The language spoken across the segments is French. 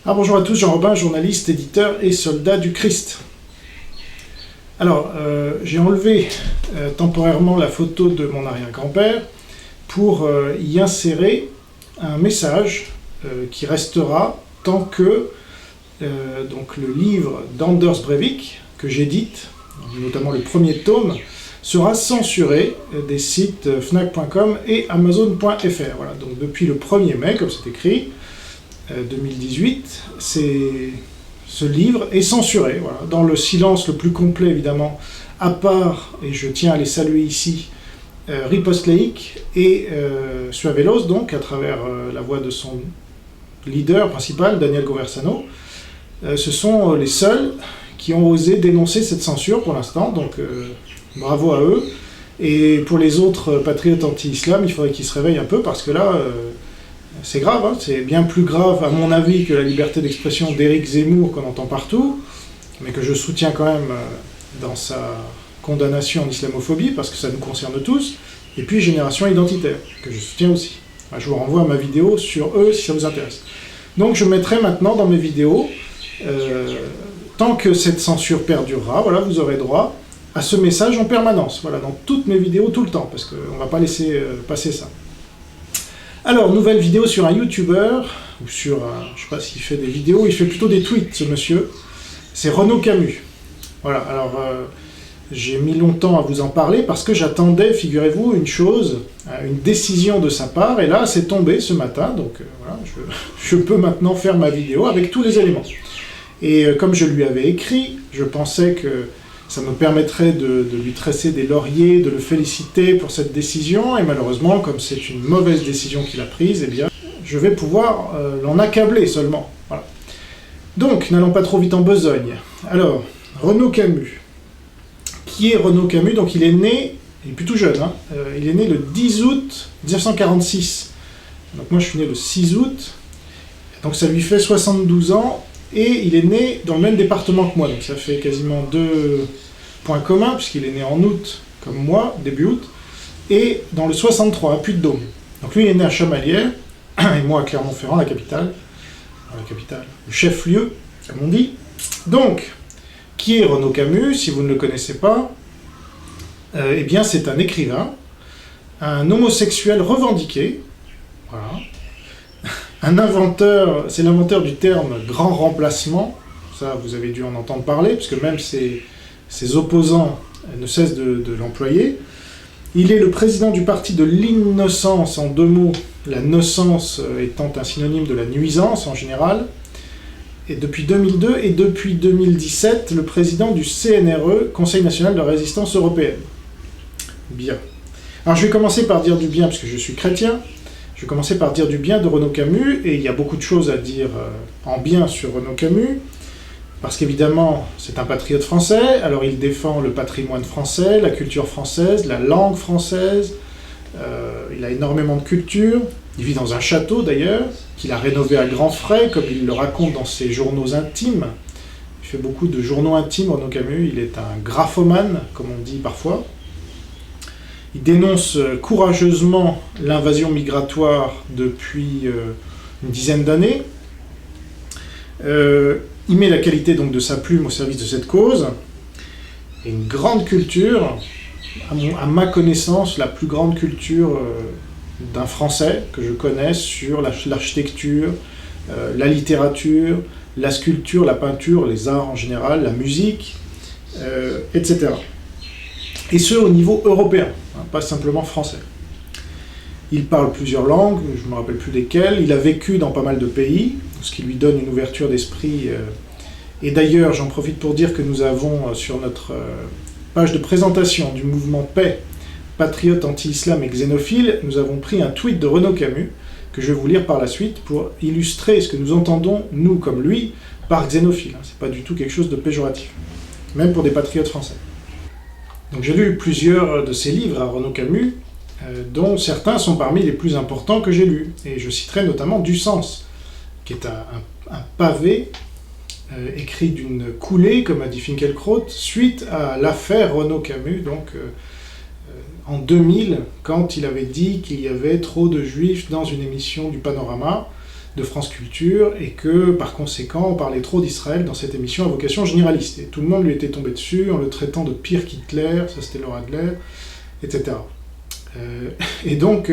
Bonjour à tous, Jean Robin, journaliste, éditeur et soldat du Christ. Alors, j'ai enlevé temporairement la photo de mon arrière-grand-père pour y insérer un message qui restera tant que donc le livre d'Anders Breivik, que j'édite, notamment le premier tome, sera censuré des sites fnac.com et amazon.fr. Voilà, donc depuis le 1er mai, comme c'est écrit, 2018, ce livre est censuré, voilà, dans le silence le plus complet évidemment, à part, et je tiens à les saluer ici, Riposte Laïque et Suavelos, donc à travers la voix de son leader principal, Daniel Conversano. Ce sont les seuls qui ont osé dénoncer cette censure pour l'instant, donc bravo à eux. Et pour les autres patriotes anti-islam, il faudrait qu'ils se réveillent un peu, parce que là, c'est grave, hein, c'est bien plus grave à mon avis que la liberté d'expression d'Éric Zemmour qu'on entend partout, mais que je soutiens quand même dans sa condamnation en islamophobie, parce que ça nous concerne tous, et puis Génération Identitaire, que je soutiens aussi. Je vous renvoie à ma vidéo sur eux si ça vous intéresse. Donc je mettrai maintenant dans mes vidéos, tant que cette censure perdurera, voilà, vous aurez droit à ce message en permanence, voilà, dans toutes mes vidéos tout le temps, parce qu'on ne va pas laisser passer ça. Alors, nouvelle vidéo sur un YouTuber, ou sur un, je sais pas s'il fait des vidéos, il fait plutôt des tweets, ce monsieur. C'est Renaud Camus. Voilà, alors j'ai mis longtemps à vous en parler parce que j'attendais, figurez-vous, une chose, une décision de sa part, et là, c'est tombé ce matin, donc voilà, je peux maintenant faire ma vidéo avec tous les éléments. Et comme je lui avais écrit, je pensais que ça me permettrait de lui tresser des lauriers, de le féliciter pour cette décision, et malheureusement, comme c'est une mauvaise décision qu'il a prise, eh bien, je vais pouvoir l'en accabler seulement. Voilà. Donc, n'allons pas trop vite en besogne. Alors, Renaud Camus. Qui est Renaud Camus? Donc il est né, il est plutôt jeune, hein, il est né le 10 août 1946. Donc moi je suis né le 6 août, donc ça lui fait 72 ans, et il est né dans le même département que moi, donc ça fait quasiment 2 points communs, puisqu'il est né en août, comme moi, début août, et dans le 63, à Puy-de-Dôme. Donc lui, il est né à Chamalières, et moi à Clermont-Ferrand, la capitale, le chef-lieu, comme on dit. Donc, qui est Renaud Camus? Si vous ne le connaissez pas, eh bien c'est un écrivain, un homosexuel revendiqué, voilà. Un inventeur, c'est l'inventeur du terme « grand remplacement », ça vous avez dû en entendre parler, puisque même ses opposants ne cessent de l'employer. Il est le président du parti de l'innocence, en 2 mots, la nocence étant un synonyme de la nuisance en général, et depuis 2002, et depuis 2017, le président du CNRE, Conseil national de résistance européenne. Bien. Alors je vais commencer par dire du bien, parce que je suis chrétien. Je vais commencer par dire du bien de Renaud Camus, et il y a beaucoup de choses à dire en bien sur Renaud Camus, parce qu'évidemment, c'est un patriote français, alors il défend le patrimoine français, la culture française, la langue française, il a énormément de culture, il vit dans un château d'ailleurs, qu'il a rénové à grands frais, comme il le raconte dans ses journaux intimes. Il fait beaucoup de journaux intimes, Renaud Camus, il est un graphomane, comme on dit parfois. Il dénonce courageusement l'invasion migratoire depuis une dizaine d'années. Il met la qualité donc de sa plume au service de cette cause. Et une grande culture, à ma connaissance, la plus grande culture d'un Français que je connaisse sur l'architecture, la littérature, la sculpture, la peinture, les arts en général, la musique, etc. Et ce, au niveau européen, hein, pas simplement français. Il parle plusieurs langues, je ne me rappelle plus lesquelles, il a vécu dans pas mal de pays, ce qui lui donne une ouverture d'esprit. Et d'ailleurs, j'en profite pour dire que nous avons sur notre page de présentation du mouvement Paix, patriote anti-islam et xénophile, nous avons pris un tweet de Renaud Camus, que je vais vous lire par la suite, pour illustrer ce que nous entendons, nous comme lui, par xénophile. C'est pas du tout quelque chose de péjoratif, même pour des patriotes français. Donc j'ai lu plusieurs de ses livres à Renaud Camus, dont certains sont parmi les plus importants que j'ai lus. Et je citerai notamment Du Sens, qui est un pavé écrit d'une coulée, comme a dit Finkielkraut, suite à l'affaire Renaud Camus, donc en 2000, quand il avait dit qu'il y avait trop de juifs dans une émission du Panorama. de France Culture, et que par conséquent on parlait trop d'Israël dans cette émission à vocation généraliste. Et tout le monde lui était tombé dessus en le traitant de pire qu'Hitler, ça c'était Laura Adler, etc. Et donc,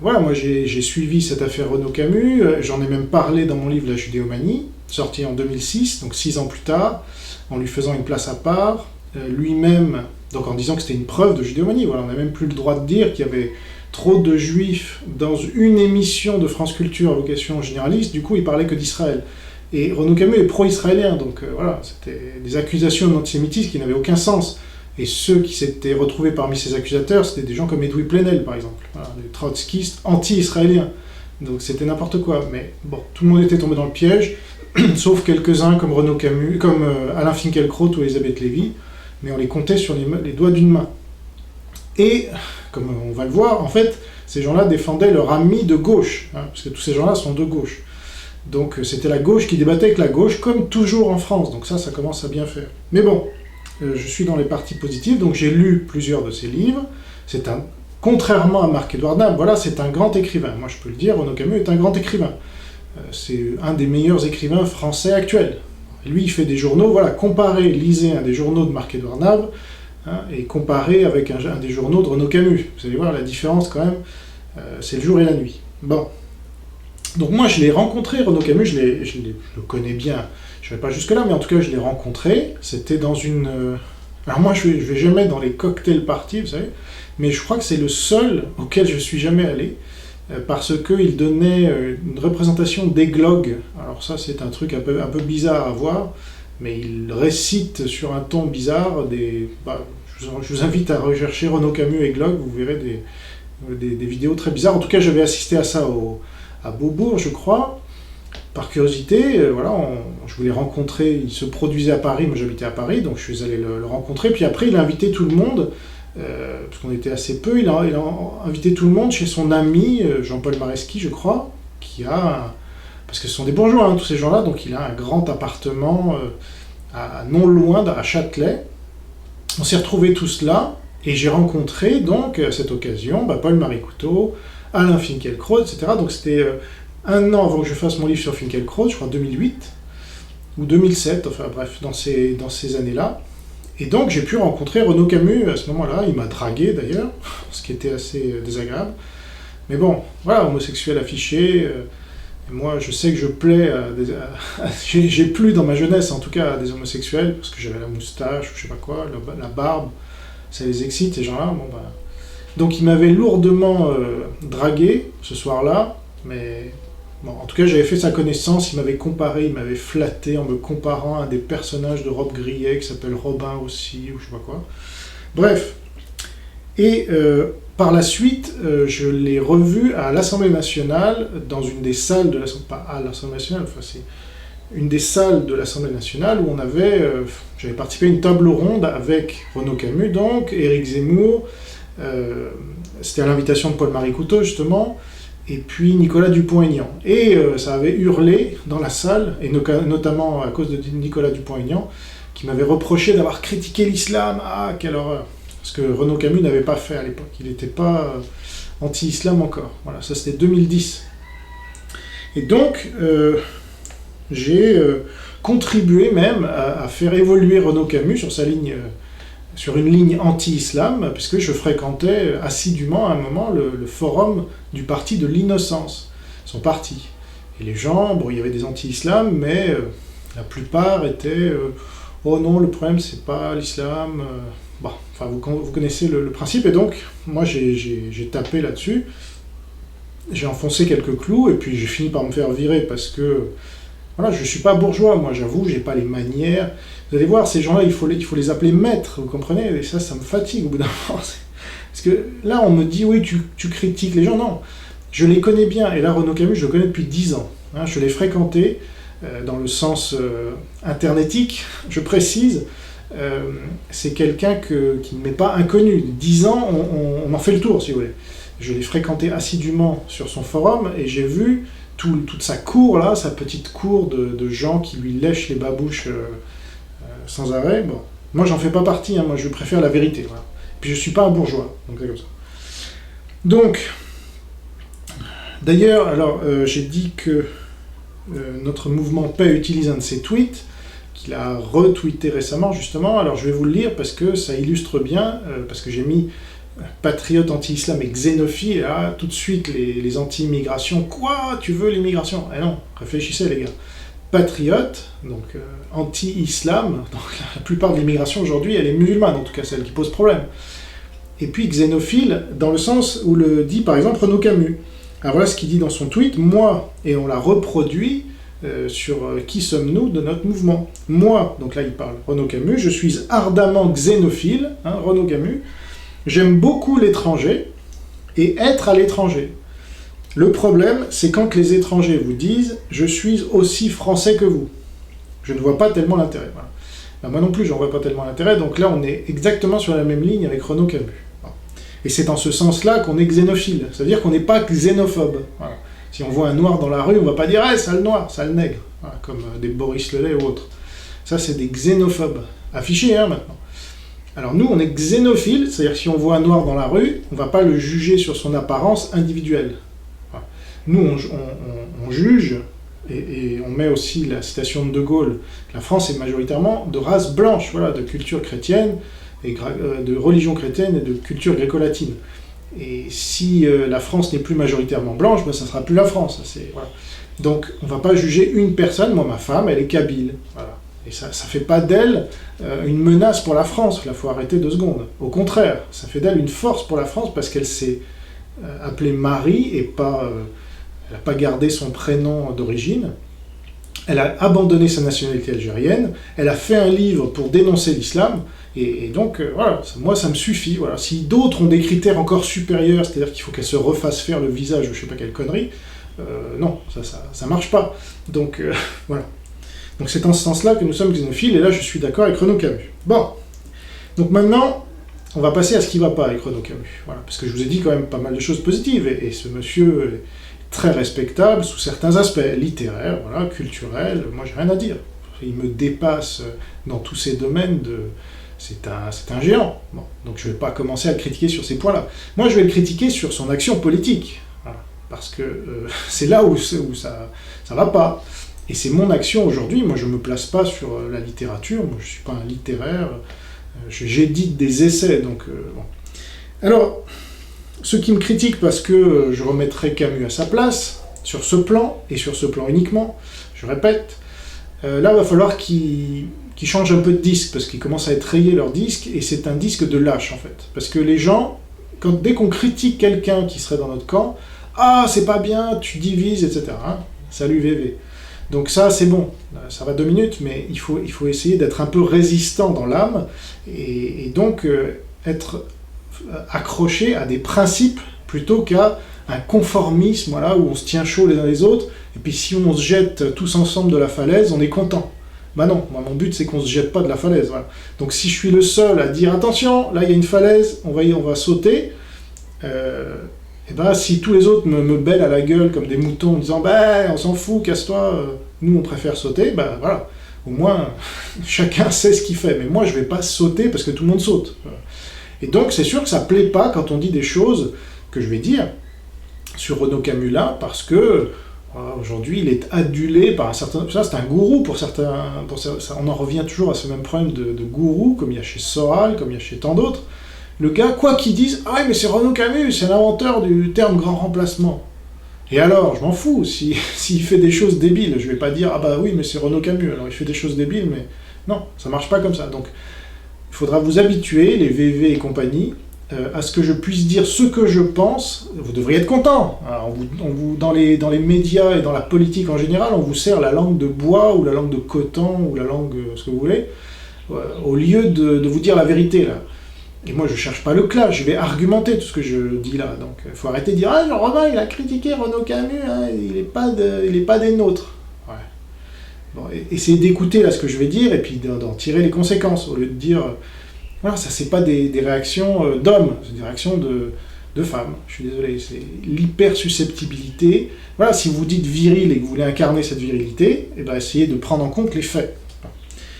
voilà, moi j'ai suivi cette affaire Renaud Camus, j'en ai même parlé dans mon livre La Judéomanie, sorti en 2006, donc 6 ans plus tard, en lui faisant une place à part, lui-même, donc en disant que c'était une preuve de judéomanie. Voilà, on n'a même plus le droit de dire qu'il y avait trop de juifs dans une émission de France Culture à vocation généraliste, du coup il parlait que d'Israël. Et Renaud Camus est pro-israélien, donc voilà, c'était des accusations d'antisémitisme qui n'avaient aucun sens. Et ceux qui s'étaient retrouvés parmi ces accusateurs, c'était des gens comme Edoui Plenel, par exemple, voilà, des trotskistes anti-israéliens. Donc c'était n'importe quoi. Mais bon, tout le monde était tombé dans le piège, sauf quelques-uns comme Renaud Camus, comme Alain Finkielkraut ou Elisabeth Lévy, mais on les comptait sur les doigts d'une main. Et, comme on va le voir, en fait, ces gens-là défendaient leur ami de gauche, hein, parce que tous ces gens-là sont de gauche. Donc c'était la gauche qui débattait avec la gauche, comme toujours en France, donc ça commence à bien faire. Mais bon, je suis dans les parties positives, donc j'ai lu plusieurs de ses livres. Contrairement à Marc-Édouard Nab, voilà, c'est un grand écrivain. Moi je peux le dire, Renaud Camus est un grand écrivain. C'est un des meilleurs écrivains français actuels. Lui il fait des journaux, voilà, lisez un des journaux de Marc-Édouard Nab, hein, et comparez avec un des journaux de Renaud Camus. Vous allez voir la différence quand même, c'est le jour et la nuit. Bon. Donc moi je l'ai rencontré, Renaud Camus, je le connais bien. Je ne vais pas jusque-là, mais en tout cas je l'ai rencontré. C'était dans une... Alors moi je vais jamais dans les cocktail parties, vous savez, mais je crois que c'est le seul auquel je suis jamais allé, parce qu'il donnait une représentation d'églogue. Alors ça c'est un truc un peu bizarre à voir, mais il récite sur un ton bizarre je vous invite à rechercher Renaud Camus églogue, vous verrez des vidéos très bizarres. En tout cas j'avais assisté à ça à Beaubourg, je crois, par curiosité. Voilà, je voulais rencontrer, il se produisait à Paris, moi j'habitais à Paris, donc je suis allé le rencontrer, puis après il a invité tout le monde, parce qu'on était assez peu, il a invité tout le monde chez son ami, Jean-Paul Mareski, je crois, parce que ce sont des bourgeois, hein, tous ces gens-là, donc il a un grand appartement non loin, à Châtelet. On s'est retrouvés tous là, et j'ai rencontré donc à cette occasion Paul-Marie Couteau, Alain Finkielkraut, etc. Donc c'était un an avant que je fasse mon livre sur Finkielkraut, je crois 2008, ou 2007, enfin bref, dans ces années-là. Et donc j'ai pu rencontrer Renaud Camus à ce moment-là, il m'a dragué d'ailleurs, ce qui était assez désagréable. Mais bon, voilà, homosexuel affiché, et moi je sais que je plais j'ai plu dans ma jeunesse en tout cas à des homosexuels, parce que j'avais la moustache, ou je sais pas quoi, la barbe, ça les excite ces gens-là, bon bah... Donc il m'avait lourdement dragué ce soir-là, mais bon, en tout cas j'avais fait sa connaissance, il m'avait comparé, il m'avait flatté en me comparant à des personnages de Rob Grillet qui s'appelle Robin aussi, ou je sais pas quoi. Bref. Et par la suite, je l'ai revu à l'Assemblée nationale, dans une des salles de l'Assemblée... Pas à l'Assemblée nationale, enfin c'est une des salles de l'Assemblée nationale où j'avais participé à une table ronde avec Renaud Camus, donc, Éric Zemmour, c'était à l'invitation de Paul-Marie Couteau justement, et puis Nicolas Dupont-Aignan. Et ça avait hurlé dans la salle, et notamment à cause de Nicolas Dupont-Aignan, qui m'avait reproché d'avoir critiqué l'islam. Ah, quelle horreur! Parce que Renaud Camus n'avait pas fait à l'époque, il n'était pas anti-islam encore. Voilà, ça c'était 2010. Et donc, j'ai contribué même à faire évoluer Renaud Camus sur une ligne anti-islam, puisque je fréquentais assidûment à un moment le forum du parti de l'innocence, son parti. Et les gens, bon, il y avait des anti-islam, mais la plupart étaient oh non, le problème c'est pas l'islam. Bon, enfin, vous connaissez le principe, et donc moi j'ai tapé là-dessus, j'ai enfoncé quelques clous, et puis j'ai fini par me faire virer parce que voilà, je suis pas bourgeois, moi j'avoue, j'ai pas les manières. Vous allez voir, ces gens-là, il faut les appeler maîtres, vous comprenez? Et ça me fatigue au bout d'un moment. Parce que là, on me dit, oui, tu critiques les gens. Non, je les connais bien. Et là, Renaud Camus, je le connais depuis 10 ans. Hein, je l'ai fréquenté dans le sens internetique, je précise. C'est quelqu'un qui ne m'est pas inconnu. 10 ans, on en fait le tour, si vous voulez. Je l'ai fréquenté assidûment sur son forum, et j'ai vu toute sa cour, là, sa petite cour de gens qui lui lèchent les babouches sans arrêt. Bon, moi j'en fais pas partie, hein, moi je préfère la vérité. Voilà. Puis je suis pas un bourgeois, donc c'est comme ça. Donc, D'ailleurs, alors, j'ai dit que notre mouvement Paix utilise un de ses tweets, qu'il a retweeté récemment, justement. Alors, je vais vous le lire parce que ça illustre bien, parce que j'ai mis patriote anti-islam et xénophile, et là, tout de suite, les anti-immigration. Quoi? Tu veux l'immigration? Eh non, réfléchissez, les gars. Patriote, donc anti-islam, donc la plupart de l'immigration aujourd'hui, elle est musulmane, en tout cas celle qui pose problème. Et puis xénophile, dans le sens où le dit par exemple Renaud Camus. Alors voilà ce qu'il dit dans son tweet, moi, et on l'a reproduit sur qui sommes-nous de notre mouvement. Moi, donc là il parle Renaud Camus, je suis ardemment xénophile, hein, Renaud Camus, j'aime beaucoup l'étranger et être à l'étranger. Le problème, c'est quand les étrangers vous disent « je suis aussi français que vous ». Je ne vois pas tellement l'intérêt. Voilà. Ben, moi non plus, j'en vois pas tellement l'intérêt, donc là, on est exactement sur la même ligne avec Renaud Camus. Voilà. Et c'est en ce sens-là qu'on est xénophile, c'est-à-dire qu'on n'est pas xénophobe. Voilà. Si on voit un noir dans la rue, on ne va pas dire « hey, sale noir, sale nègre voilà, », comme des Boris Lelay ou autres. Ça, c'est des xénophobes. Affichés, hein, maintenant. Alors nous, on est xénophile, c'est-à-dire que si on voit un noir dans la rue, on ne va pas le juger sur son apparence individuelle. Nous, on juge, et on met aussi la citation de De Gaulle, la France est majoritairement de race blanche, voilà, de culture chrétienne, et de religion chrétienne et de culture gréco-latine. Et si la France n'est plus majoritairement blanche, ben, ça ne sera plus la France. Voilà. Donc on ne va pas juger une personne, moi ma femme, elle est kabyle. Voilà. Et ça ne fait pas d'elle une menace pour la France, là il faut arrêter 2 secondes. Au contraire, ça fait d'elle une force pour la France parce qu'elle s'est appelée Marie et pas... elle n'a pas gardé son prénom d'origine, elle a abandonné sa nationalité algérienne, elle a fait un livre pour dénoncer l'islam, et donc, voilà, moi ça me suffit. Voilà. Si d'autres ont des critères encore supérieurs, c'est-à-dire qu'il faut qu'elle se refasse faire le visage ou je sais pas quelle connerie, non, ça marche pas. Donc, voilà. Donc c'est en ce sens-là que nous sommes xénophiles, et là je suis d'accord avec Renaud Camus. Bon, donc maintenant, on va passer à ce qui ne va pas avec Renaud Camus. Voilà, parce que je vous ai dit quand même pas mal de choses positives, et ce monsieur... très respectable sous certains aspects, littéraires, voilà, culturels, moi j'ai rien à dire. Il me dépasse dans tous ces domaines, c'est un géant. Bon, donc je ne vais pas commencer à le critiquer sur ces points-là. Moi je vais le critiquer sur son action politique, voilà, parce que c'est là où ça va pas. Et c'est mon action aujourd'hui, moi je ne me place pas sur la littérature, moi je ne suis pas un littéraire, j'édite des essais, donc bon. Alors... ceux qui me critiquent parce que je remettrai Camus à sa place, sur ce plan, et sur ce plan uniquement, je répète, là il va falloir qu'ils changent un peu de disque, parce qu'ils commencent à être rayés leur disque, et c'est un disque de lâche en fait. Parce que les gens, dès qu'on critique quelqu'un qui serait dans notre camp, « ah c'est pas bien, tu divises, etc. Hein, salut VV ». Donc ça c'est bon, ça va 2 minutes, mais il faut essayer d'être un peu résistant dans l'âme, et donc être... accroché à des principes plutôt qu'à un conformisme, voilà, où on se tient chaud les uns les autres, et puis si on se jette tous ensemble de la falaise, on est content. Bah non, moi mon but c'est qu'on se jette pas de la falaise. Voilà. Donc si je suis le seul à dire attention, là il y a une falaise, on va sauter, et ben si tous les autres me bêlent à la gueule comme des moutons en disant bah on s'en fout, casse-toi, nous on préfère sauter, bah voilà, au moins chacun sait ce qu'il fait, mais moi je vais pas sauter parce que tout le monde saute. Voilà. Et donc c'est sûr que ça plaît pas quand on dit des choses que je vais dire sur Renaud Camus là, parce que aujourd'hui il est adulé par un certain... Ça c'est un gourou pour certains... on en revient toujours à ce même problème de gourou, comme il y a chez Soral, comme il y a chez tant d'autres. Le gars, quoi qu'ils disent, ah ouais mais c'est Renaud Camus, c'est l'inventeur du terme grand remplacement. Et alors, je m'en fous, s'il fait des choses débiles, je vais pas dire, ah bah oui mais c'est Renaud Camus, alors il fait des choses débiles, mais non, ça marche pas comme ça. Donc il faudra vous habituer, les VV et compagnie, à ce que je puisse dire ce que je pense. Vous devriez être content. Dans les médias et dans la politique en général, on vous sert la langue de bois, ou la langue de coton, ou la langue, ce que vous voulez, au lieu de vous dire la vérité, là. Et moi, je cherche pas le clash, je vais argumenter tout ce que je dis là. Donc, il faut arrêter de dire « Ah, Jean-Romain, il a critiqué Renaud Camus, hein, il est pas des nôtres. » Ouais. Bon, essayez d'écouter là ce que je vais dire, et puis d'en tirer les conséquences, au lieu de dire voilà, ça c'est pas des réactions d'hommes, c'est des réactions de femmes. Je suis désolé, c'est l'hyper-susceptibilité. Voilà, si vous dites viril et que vous voulez incarner cette virilité, eh ben essayez de prendre en compte les faits.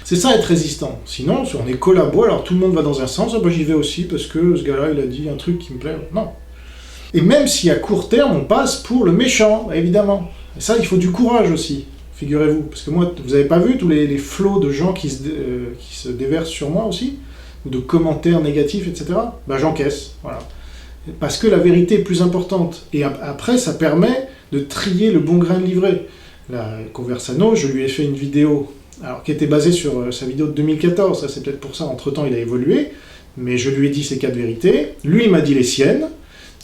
C'est ça être résistant. Sinon, si on est collabo, alors tout le monde va dans un sens, ah ben j'y vais aussi parce que ce gars-là il a dit un truc qui me plaît. Non. Et même si à court terme, on passe pour le méchant, évidemment. Et ça, il faut du courage aussi, figurez-vous. Parce que moi, vous n'avez pas vu tous les flots de gens qui se déversent sur moi aussi, ou de commentaires négatifs, etc. Ben, j'encaisse, voilà. Parce que la vérité est plus importante. Et après, ça permet de trier le bon grain de livret. La Conversano, je lui ai fait une vidéo, alors qui était basée sur sa vidéo de 2014, ça c'est peut-être pour ça, entre-temps il a évolué, mais je lui ai dit ses 4 vérités, lui il m'a dit les siennes,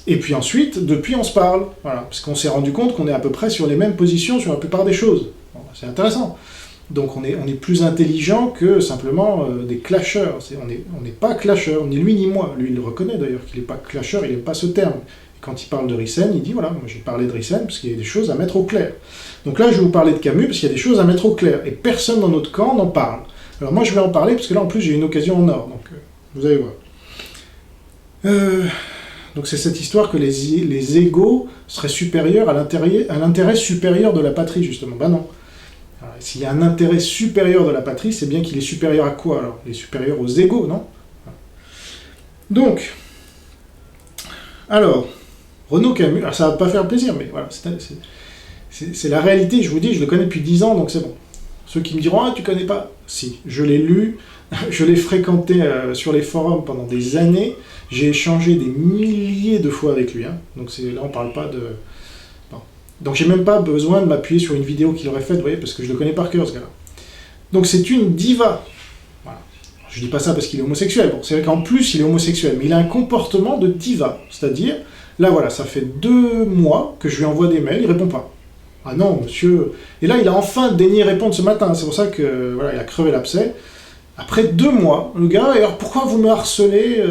et puis ensuite, depuis on se parle, voilà, parce qu'on s'est rendu compte qu'on est à peu près sur les mêmes positions sur la plupart des choses. Bon, c'est intéressant. Donc on est plus intelligent que simplement des clasheurs. On n'est pas clasheurs, ni lui ni moi. Lui il le reconnaît d'ailleurs qu'il n'est pas clasheur, il n'aime pas ce terme. Et quand il parle de Rissen, il dit voilà, moi j'ai parlé de Rissen parce qu'il y a des choses à mettre au clair. Donc là je vais vous parler de Camus parce qu'il y a des choses à mettre au clair. Et personne dans notre camp n'en parle. Alors moi je vais en parler parce que là en plus j'ai une occasion en or. Donc vous allez voir. Donc c'est cette histoire que les égaux seraient supérieurs à l'intérêt supérieur de la patrie justement. Ben non. S'il y a un intérêt supérieur de la patrie, c'est bien qu'il est supérieur à quoi alors? Il est supérieur aux égaux, non? Donc, alors, Renaud Camus, alors ça va pas faire plaisir, mais voilà, c'est la réalité, je vous dis, je le connais depuis 10 ans, donc c'est bon. Ceux qui me diront, ah, tu connais pas? Si, je l'ai lu, je l'ai fréquenté sur les forums pendant des années, j'ai échangé des milliers de fois avec lui, hein. Donc là on parle pas de... Donc j'ai même pas besoin de m'appuyer sur une vidéo qu'il aurait faite, vous voyez, parce que je le connais par cœur, ce gars-là. Donc c'est une diva. Voilà. Je dis pas ça parce qu'il est homosexuel. Bon, c'est vrai qu'en plus il est homosexuel, mais il a un comportement de diva. C'est-à-dire, là voilà, ça fait 2 mois que je lui envoie des mails, il répond pas. Ah non, monsieur... Et là, il a enfin daigné répondre ce matin, c'est pour ça que, voilà, il a crevé l'abcès. Après 2 mois, le gars, alors pourquoi vous me harcelez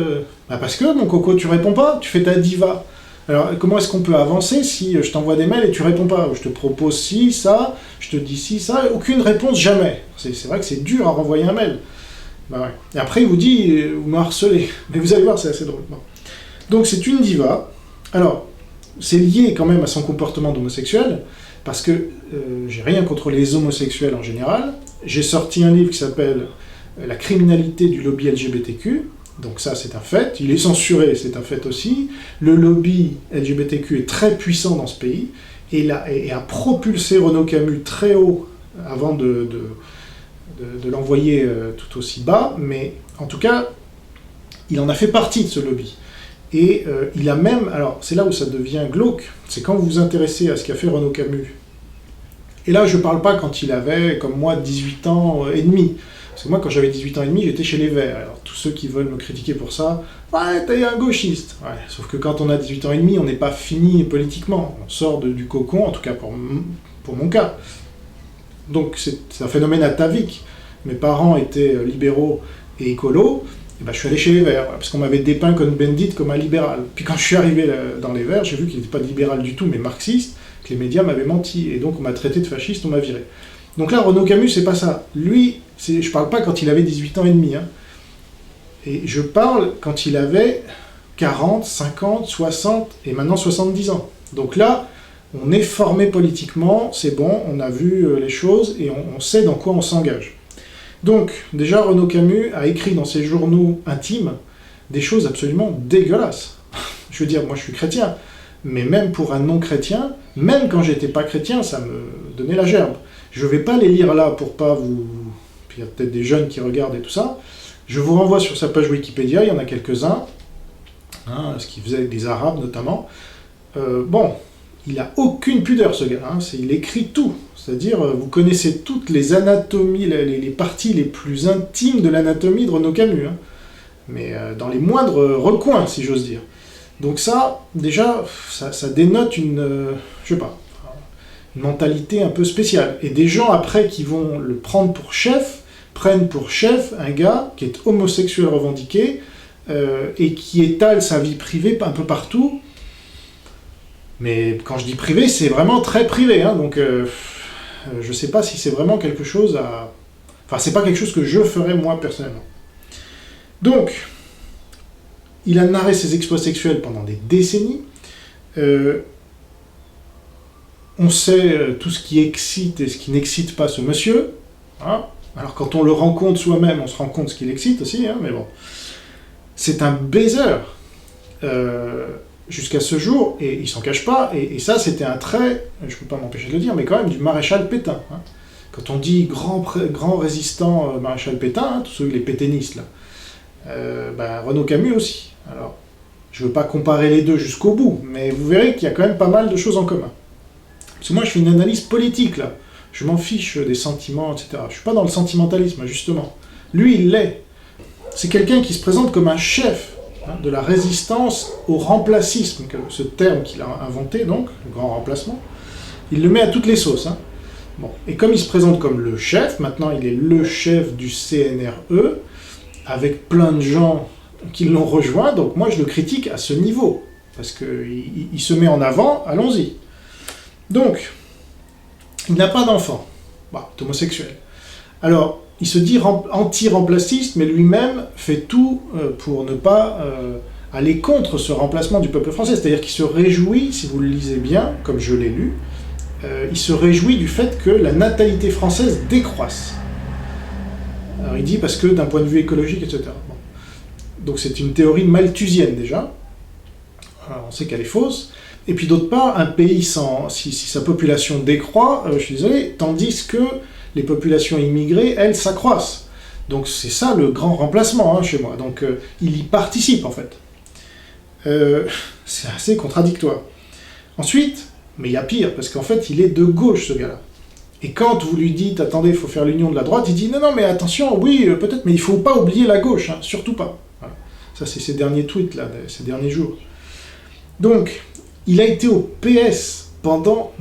Bah parce que, mon coco, tu réponds pas, tu fais ta diva. Alors, comment est-ce qu'on peut avancer si je t'envoie des mails et tu réponds pas? Je te propose ci, ça, je te dis ci, ça, aucune réponse, jamais. C'est vrai que c'est dur à renvoyer un mail. Bah ouais. Et après, il vous dit, vous me harcelez. Mais vous allez voir, c'est assez drôle. Bon. Donc, c'est une diva. Alors, c'est lié quand même à son comportement d'homosexuel, parce que j'ai rien contre les homosexuels en général. J'ai sorti un livre qui s'appelle « La criminalité du lobby LGBTQ ». Donc ça, c'est un fait. Il est censuré, c'est un fait aussi. Le lobby LGBTQ est très puissant dans ce pays et a propulsé Renaud Camus très haut avant de l'envoyer tout aussi bas. Mais en tout cas, il en a fait partie de ce lobby. Et il a même... Alors, c'est là où ça devient glauque. C'est quand vous vous intéressez à ce qu'a fait Renaud Camus. Et là, je ne parle pas quand il avait, comme moi, 18 ans et demi. Parce que moi, quand j'avais 18 ans et demi, j'étais chez les Verts. Alors, tous ceux qui veulent me critiquer pour ça, ouais, t'es un gauchiste. Ouais, sauf que quand on a 18 ans et demi, on n'est pas fini politiquement. On sort du cocon, en tout cas pour mon cas. Donc, c'est un phénomène atavique. Mes parents étaient libéraux et écolos. Et ben, je suis allé chez les Verts, parce qu'on m'avait dépeint Cohn-Bendit comme un libéral. Puis quand je suis arrivé dans les Verts, j'ai vu qu'il n'était pas libéral du tout, mais marxiste, que les médias m'avaient menti. Et donc, on m'a traité de fasciste, on m'a viré. Donc là, Renaud Camus, c'est pas ça. Lui, je parle pas quand il avait 18 ans et demi. Hein. Et je parle quand il avait 40, 50, 60 et maintenant 70 ans. Donc là, on est formé politiquement, c'est bon, on a vu les choses et on sait dans quoi on s'engage. Donc, déjà, Renaud Camus a écrit dans ses journaux intimes des choses absolument dégueulasses. Je veux dire, moi je suis chrétien, mais même pour un non-chrétien, même quand j'étais pas chrétien, ça me donnait la gerbe. Je vais pas les lire là pour pas vous... Puis il y a peut-être des jeunes qui regardent et tout ça. Je vous renvoie sur sa page Wikipédia, il y en a quelques-uns, hein, ce qu'il faisait avec des Arabes notamment. Bon, il a aucune pudeur ce gars, hein, il écrit tout. C'est-à-dire, vous connaissez toutes les anatomies, les parties les plus intimes de l'anatomie de Renaud Camus, hein, mais dans les moindres recoins, si j'ose dire. Donc ça, déjà, ça dénote une mentalité un peu spéciale. Et des gens, après, qui vont le prendre pour chef, prennent pour chef un gars qui est homosexuel revendiqué et qui étale sa vie privée un peu partout. Mais quand je dis privé, c'est vraiment très privé, hein, donc je sais pas si c'est vraiment quelque chose à... Enfin, c'est pas quelque chose que je ferais moi personnellement. Donc, il a narré ses exploits sexuels pendant des décennies. On sait tout ce qui excite et ce qui n'excite pas ce monsieur. Hein. Alors quand on le rencontre soi-même, on se rend compte de ce qui l'excite aussi, hein, mais bon. C'est un baiser. jusqu'à ce jour, et il s'en cache pas, et ça c'était un trait, je ne peux pas m'empêcher de le dire, mais quand même du maréchal Pétain. Hein. Quand on dit grand résistant maréchal Pétain, hein, tous ceux les pétainistes là, Renaud Camus aussi. Alors, je ne veux pas comparer les deux jusqu'au bout, mais vous verrez qu'il y a quand même pas mal de choses en commun. Parce que moi je fais une analyse politique là, je m'en fiche des sentiments, etc. Je ne suis pas dans le sentimentalisme, justement. Lui, il l'est. C'est quelqu'un qui se présente comme un chef de la résistance au remplacisme, ce terme qu'il a inventé, donc, le grand remplacement. Il le met à toutes les sauces. Hein. Bon. Et comme il se présente comme le chef, maintenant il est le chef du CNRE, avec plein de gens qui l'ont rejoint, donc moi je le critique à ce niveau, parce qu'il se met en avant, allons-y. Donc, il n'a pas d'enfant, est homosexuel. Alors, il se dit anti-remplaciste, mais lui-même fait tout pour ne pas aller contre ce remplacement du peuple français. C'est-à-dire qu'il se réjouit, si vous le lisez bien, comme je l'ai lu, il se réjouit du fait que la natalité française décroisse. Alors il dit parce que d'un point de vue écologique, etc. Bon. Donc c'est une théorie malthusienne déjà. Alors, on sait qu'elle est fausse. Et puis d'autre part, un pays si sa population décroît, je suis désolé, tandis que les populations immigrées, elles, s'accroissent. Donc c'est ça le grand remplacement chez moi. Donc il y participe en fait. C'est assez contradictoire. Ensuite, mais il y a pire, parce qu'en fait il est de gauche ce gars-là. Et quand vous lui dites, attendez, il faut faire l'union de la droite, il dit, non, mais attention, oui, peut-être, mais il ne faut pas oublier la gauche, hein, surtout pas. Voilà. Ça, c'est ses derniers tweets, là, ces derniers jours. Donc, il a été au PS pendant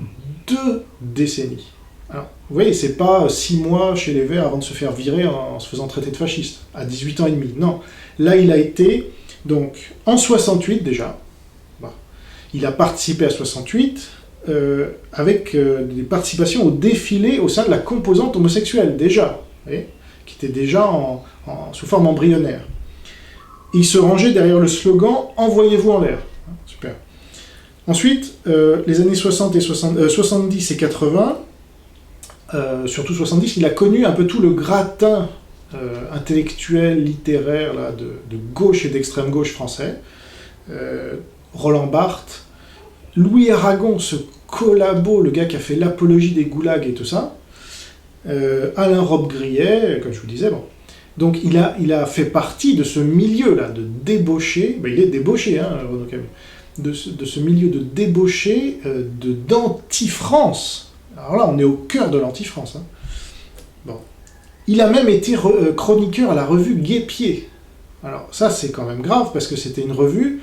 2 décennies. Alors, vous voyez, c'est pas 6 mois chez les Verts avant de se faire virer en se faisant traiter de fasciste, à 18 ans et demi. Non, là, il a été, donc, en 68 déjà, il a participé à 68, avec des participations au défilé au sein de la composante homosexuelle, déjà, vous voyez, qui était déjà sous forme embryonnaire. Il se rangeait derrière le slogan « Envoyez-vous en l'air ». Super. Ensuite, les années 70 et 80, surtout 70, il a connu un peu tout le gratin intellectuel, littéraire là, de gauche et d'extrême gauche français. Roland Barthes, Louis Aragon, ce collabo, le gars qui a fait l'apologie des goulags et tout ça, Alain Robbe-Grillet, comme je vous disais, bon. Donc il a fait partie de ce milieu-là, de débauché, il est débauché, hein, Renaud Camus, de ce milieu de débauché, d'anti-France. Alors là, on est au cœur de l'anti-France. Hein. Bon. Il a même été chroniqueur à la revue Guépier. Alors ça, c'est quand même grave, parce que c'était une revue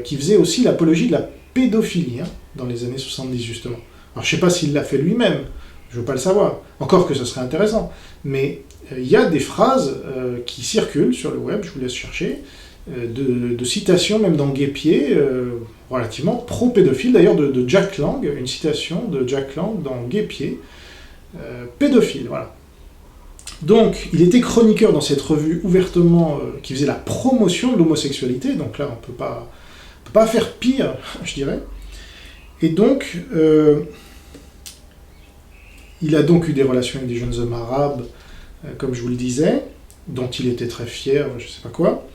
qui faisait aussi l'apologie de la pédophilie, hein, dans les années 70, justement. Alors je ne sais pas s'il l'a fait lui-même, je ne veux pas le savoir, encore que ce serait intéressant, mais il y a des phrases qui circulent sur le web, je vous laisse chercher, de citations, même dans Guépier, relativement pro-pédophile, d'ailleurs de Jack Lang, une citation de Jack Lang dans Guépier, pédophile, voilà. Donc, il était chroniqueur dans cette revue ouvertement, qui faisait la promotion de l'homosexualité, donc là, on ne peut pas faire pire, je dirais. Et donc, il a donc eu des relations avec des jeunes hommes arabes, comme je vous le disais, dont il était très fier, je ne sais pas quoi.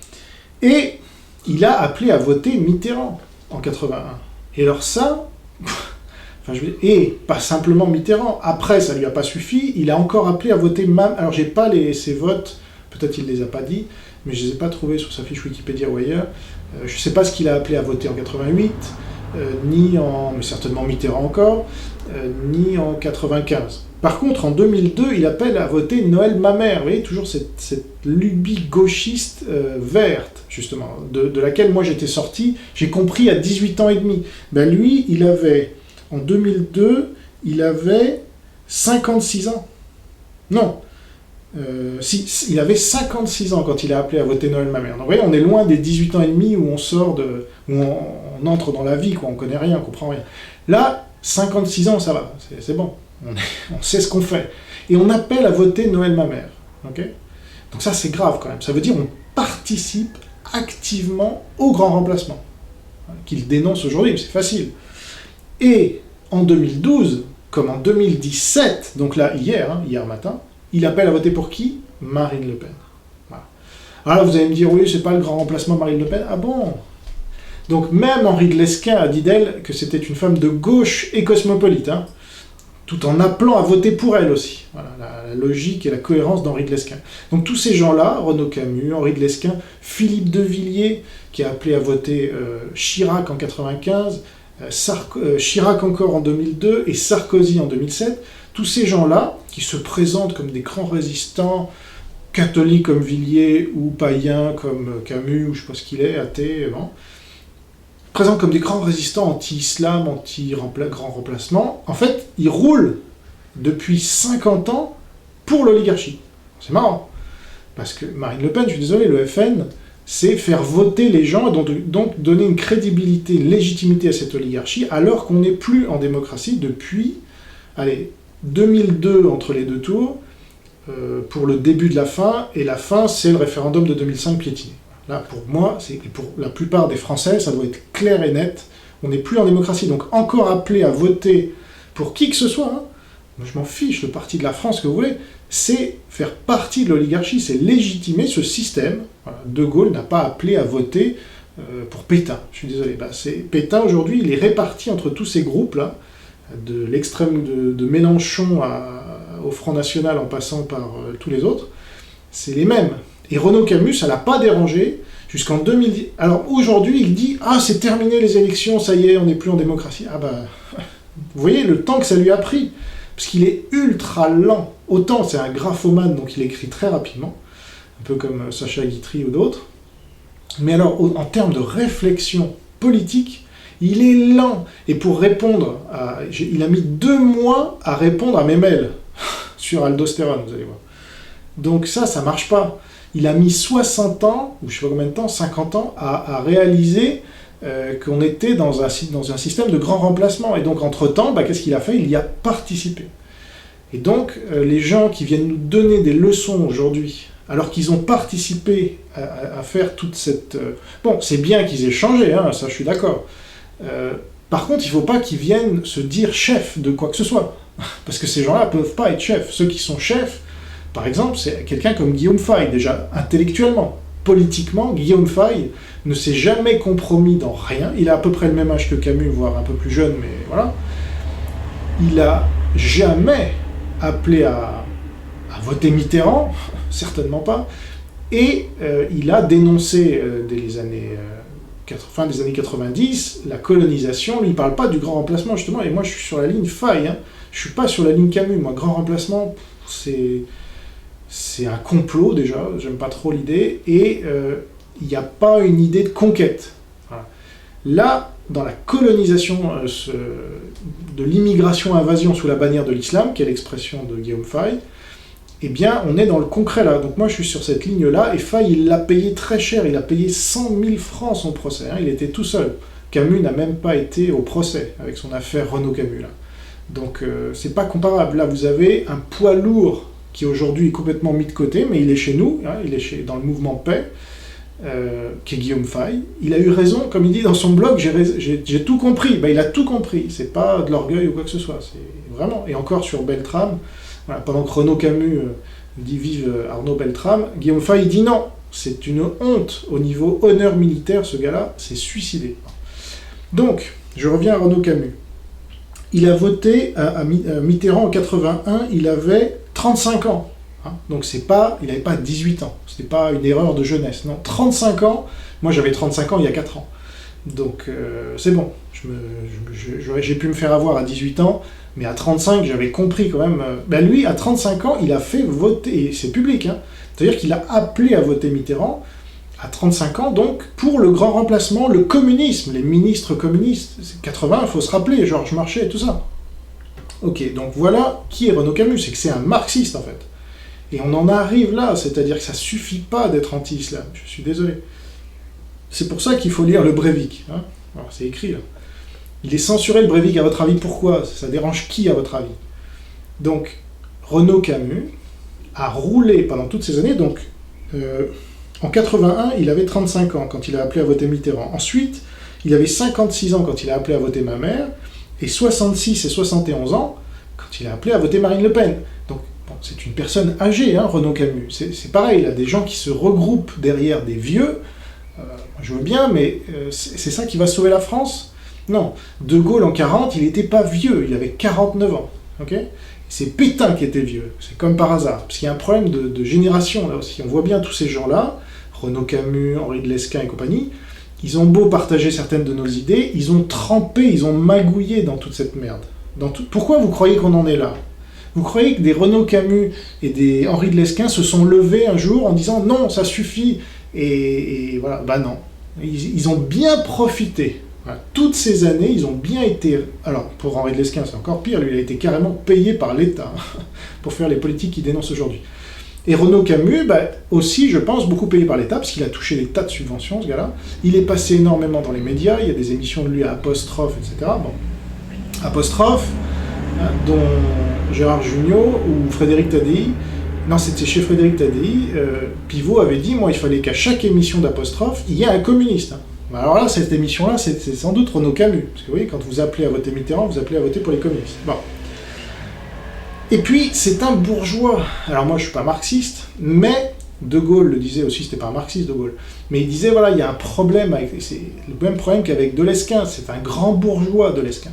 Et il a appelé à voter Mitterrand en 81. Et alors ça, et pas simplement Mitterrand, après ça lui a pas suffi, il a encore appelé à voter alors j'ai pas ses votes, peut-être il les a pas dit, mais je les ai pas trouvés sur sa fiche Wikipédia ou ailleurs. Je sais pas ce qu'il a appelé à voter en 88, mais certainement Mitterrand encore, ni en 95. Par contre, en 2002, il appelle à voter Noël Mamère, vous voyez, toujours cette lubie gauchiste verte, justement, de laquelle moi j'étais sorti, j'ai compris à 18 ans et demi. Ben lui, en 2002, il avait 56 ans. Non, il avait 56 ans quand il a appelé à voter Noël Mamère. Donc vous voyez, on est loin des 18 ans et demi où on sort où on entre dans la vie, quoi, on connaît rien, on comprend rien. Là, 56 ans, ça va, c'est bon. On sait ce qu'on fait. Et on appelle à voter Noël Mamère. Okay, donc ça, c'est grave quand même. Ça veut dire qu'on participe activement au grand remplacement, qu'il dénonce aujourd'hui, c'est facile. Et en 2012, comme en 2017, donc là, hier matin, il appelle à voter pour qui? Marine Le Pen. Voilà. Alors là, vous allez me dire, oui, c'est pas le grand remplacement Marine Le Pen. Ah bon? Donc même Henri de Lesquen a dit d'elle que c'était une femme de gauche et cosmopolite, hein, tout en appelant à voter pour elle aussi. Voilà, la logique et la cohérence d'Henri de Lesquen. Donc tous ces gens-là, Renaud Camus, Henri de Lesquen, Philippe de Villiers, qui a appelé à voter Chirac en 1995, Chirac encore en 2002 et Sarkozy en 2007, tous ces gens-là, qui se présentent comme des grands résistants, catholiques comme Villiers, ou païens comme Camus, ou je ne sais pas ce qu'il est, athée, bon, présentent comme des grands résistants anti-islam, anti-grand remplacement, en fait, ils roulent depuis 50 ans pour l'oligarchie. C'est marrant. Parce que Marine Le Pen, je suis désolé, le FN, c'est faire voter les gens, et donc donner une crédibilité, une légitimité à cette oligarchie, alors qu'on n'est plus en démocratie depuis, 2002 entre les deux tours, pour le début de la fin, et la fin, c'est le référendum de 2005 piétiné. Là, pour moi, et pour la plupart des Français, ça doit être clair et net, on n'est plus en démocratie, donc encore appelé à voter pour qui que ce soit, hein, moi je m'en fiche, le parti de la France que vous voulez, c'est faire partie de l'oligarchie, c'est légitimer ce système. Voilà. De Gaulle n'a pas appelé à voter pour Pétain, je suis désolé. Pétain, aujourd'hui, il est réparti entre tous ces groupes-là, de l'extrême de Mélenchon au Front National en passant par tous les autres, c'est les mêmes. Et Renaud Camus, ça l'a pas dérangé jusqu'en 2010. Alors aujourd'hui, il dit « Ah, c'est terminé les élections, ça y est, on n'est plus en démocratie. » Ah bah, vous voyez le temps que ça lui a pris, parce qu'il est ultra lent. Autant c'est un graphomane, donc il écrit très rapidement, un peu comme Sacha Guitry ou d'autres. Mais alors, en termes de réflexion politique, il est lent. Et pour répondre, il a mis 2 mois à répondre à mes mails sur aldostérone, vous allez voir. Donc ça marche pas. Il a mis 60 ans, ou je sais pas combien de temps, 50 ans, à réaliser qu'on était dans un système de grand remplacement. Et donc, entre-temps, qu'est-ce qu'il a fait? Il y a participé. Et donc, les gens qui viennent nous donner des leçons aujourd'hui, alors qu'ils ont participé à faire toute cette... Bon, c'est bien qu'ils aient changé, hein, ça je suis d'accord. Par contre, il ne faut pas qu'ils viennent se dire chef de quoi que ce soit. Parce que ces gens-là ne peuvent pas être chefs. Ceux qui sont chefs, par exemple, c'est quelqu'un comme Guillaume Faye, déjà, intellectuellement. Politiquement, Guillaume Faye ne s'est jamais compromis dans rien. Il a à peu près le même âge que Camus, voire un peu plus jeune, mais voilà. Il n'a jamais appelé à voter Mitterrand, certainement pas, et il a dénoncé dès les années... fin des années 90, la colonisation, lui, il ne parle pas du grand remplacement, justement, et moi, je suis sur la ligne Faye, hein. Je ne suis pas sur la ligne Camus, moi, grand remplacement, c'est un complot, déjà, j'aime pas trop l'idée, et il n'y a pas une idée de conquête. Voilà. Là, dans la colonisation de l'immigration-invasion sous la bannière de l'islam, qui est l'expression de Guillaume Faye, eh bien, on est dans le concret là. Donc moi, je suis sur cette ligne-là, et Faye, il l'a payé très cher. Il a payé 100 000 francs son procès. Hein. Il était tout seul. Camus n'a même pas été au procès avec son affaire Renaud Camus là. Donc c'est pas comparable. Là, vous avez un poids lourd qui aujourd'hui est complètement mis de côté, mais il est chez nous. Hein, il est dans le mouvement Paix, qui est Guillaume Faye. Il a eu raison, comme il dit dans son blog. J'ai tout compris. Il a tout compris. C'est pas de l'orgueil ou quoi que ce soit. C'est vraiment. Et encore sur Beltrame. Voilà, pendant que Renaud Camus dit vive Arnaud Beltrame, Guillaume Faye dit non, c'est une honte au niveau honneur militaire, ce gars-là s'est suicidé. Donc, je reviens à Renaud Camus. Il a voté à Mitterrand en 81, il avait 35 ans. Hein, donc il n'avait pas 18 ans, c'était pas une erreur de jeunesse. Non, 35 ans, moi j'avais 35 ans il y a 4 ans. Donc c'est bon, j'ai pu me faire avoir à 18 ans, mais à 35, j'avais compris quand même... lui, à 35 ans, il a fait voter, et c'est public, hein, c'est-à-dire qu'il a appelé à voter Mitterrand, à 35 ans, donc, pour le grand remplacement, le communisme, les ministres communistes. C'est 80, il faut se rappeler, Georges Marchais et tout ça. Ok, donc voilà qui est Renaud Camus, c'est que c'est un marxiste, en fait. Et on en arrive là, c'est-à-dire que ça suffit pas d'être anti-islam, je suis désolé. C'est pour ça qu'il faut lire le Breivik, hein. Alors, c'est écrit, là. Il est censuré, le Breivik, à votre avis, pourquoi? Ça dérange qui, à votre avis? Donc, Renaud Camus a roulé pendant toutes ces années, donc, en 81, il avait 35 ans quand il a appelé à voter Mitterrand. Ensuite, il avait 56 ans quand il a appelé à voter ma mère, et 66 et 71 ans quand il a appelé à voter Marine Le Pen. Donc, bon, c'est une personne âgée, hein, Renaud Camus. C'est pareil, il y a des gens qui se regroupent derrière des vieux. Je veux bien, mais c'est ça qui va sauver la France? Non. De Gaulle en 40, il n'était pas vieux, il avait 49 ans. Ok? C'est Pétain qui était vieux, c'est comme par hasard. Parce qu'il y a un problème de génération là aussi. On voit bien tous ces gens-là, Renaud Camus, Henri de Lesquen et compagnie, ils ont beau partager certaines de nos idées, ils ont trempé, ils ont magouillé dans toute cette merde. Pourquoi vous croyez qu'on en est là? Vous croyez que des Renaud Camus et des Henri de Lesquen se sont levés un jour en disant non, ça suffit, et voilà, bah non. Ils ont bien profité. Voilà. Toutes ces années, ils ont bien été... Alors, pour Henri de Lesquen, c'est encore pire, lui, il a été carrément payé par l'État pour faire les politiques qu'il dénonce aujourd'hui. Et Renaud Camus, bah, aussi, je pense, beaucoup payé par l'État, parce qu'il a touché des tas de subventions, ce gars-là. Il est passé énormément dans les médias, il y a des émissions de lui à Apostrophe, etc. Bon. Apostrophe, dont Gérard Jugnot ou Frédéric Tadei, non, c'était chez Frédéric Tadei, Pivot avait dit, moi, il fallait qu'à chaque émission d'Apostrophe, il y ait un communiste. Alors là, cette émission-là, c'est sans doute Renaud Camus, parce que vous voyez, quand vous appelez à voter Mitterrand, vous appelez à voter pour les communistes. Bon. Et puis, c'est un bourgeois. Alors moi, je suis pas marxiste, mais De Gaulle le disait aussi, c'était pas un marxiste, De Gaulle, mais il disait, voilà, il y a un problème, c'est le même problème qu'avec de Lesquen, c'est un grand bourgeois, de Lesquen.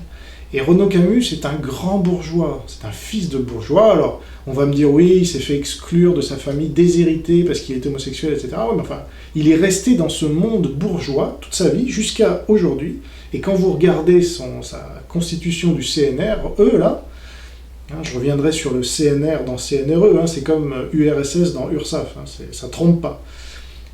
Et Renaud Camus, c'est un grand bourgeois, c'est un fils de bourgeois. Alors, on va me dire, oui, il s'est fait exclure de sa famille, déshérité parce qu'il est homosexuel, etc. Oui, mais enfin, il est resté dans ce monde bourgeois toute sa vie, jusqu'à aujourd'hui. Et quand vous regardez sa constitution du CNR, là, je reviendrai sur le CNR dans CNRE, c'est comme URSS dans URSAF, ça trompe pas.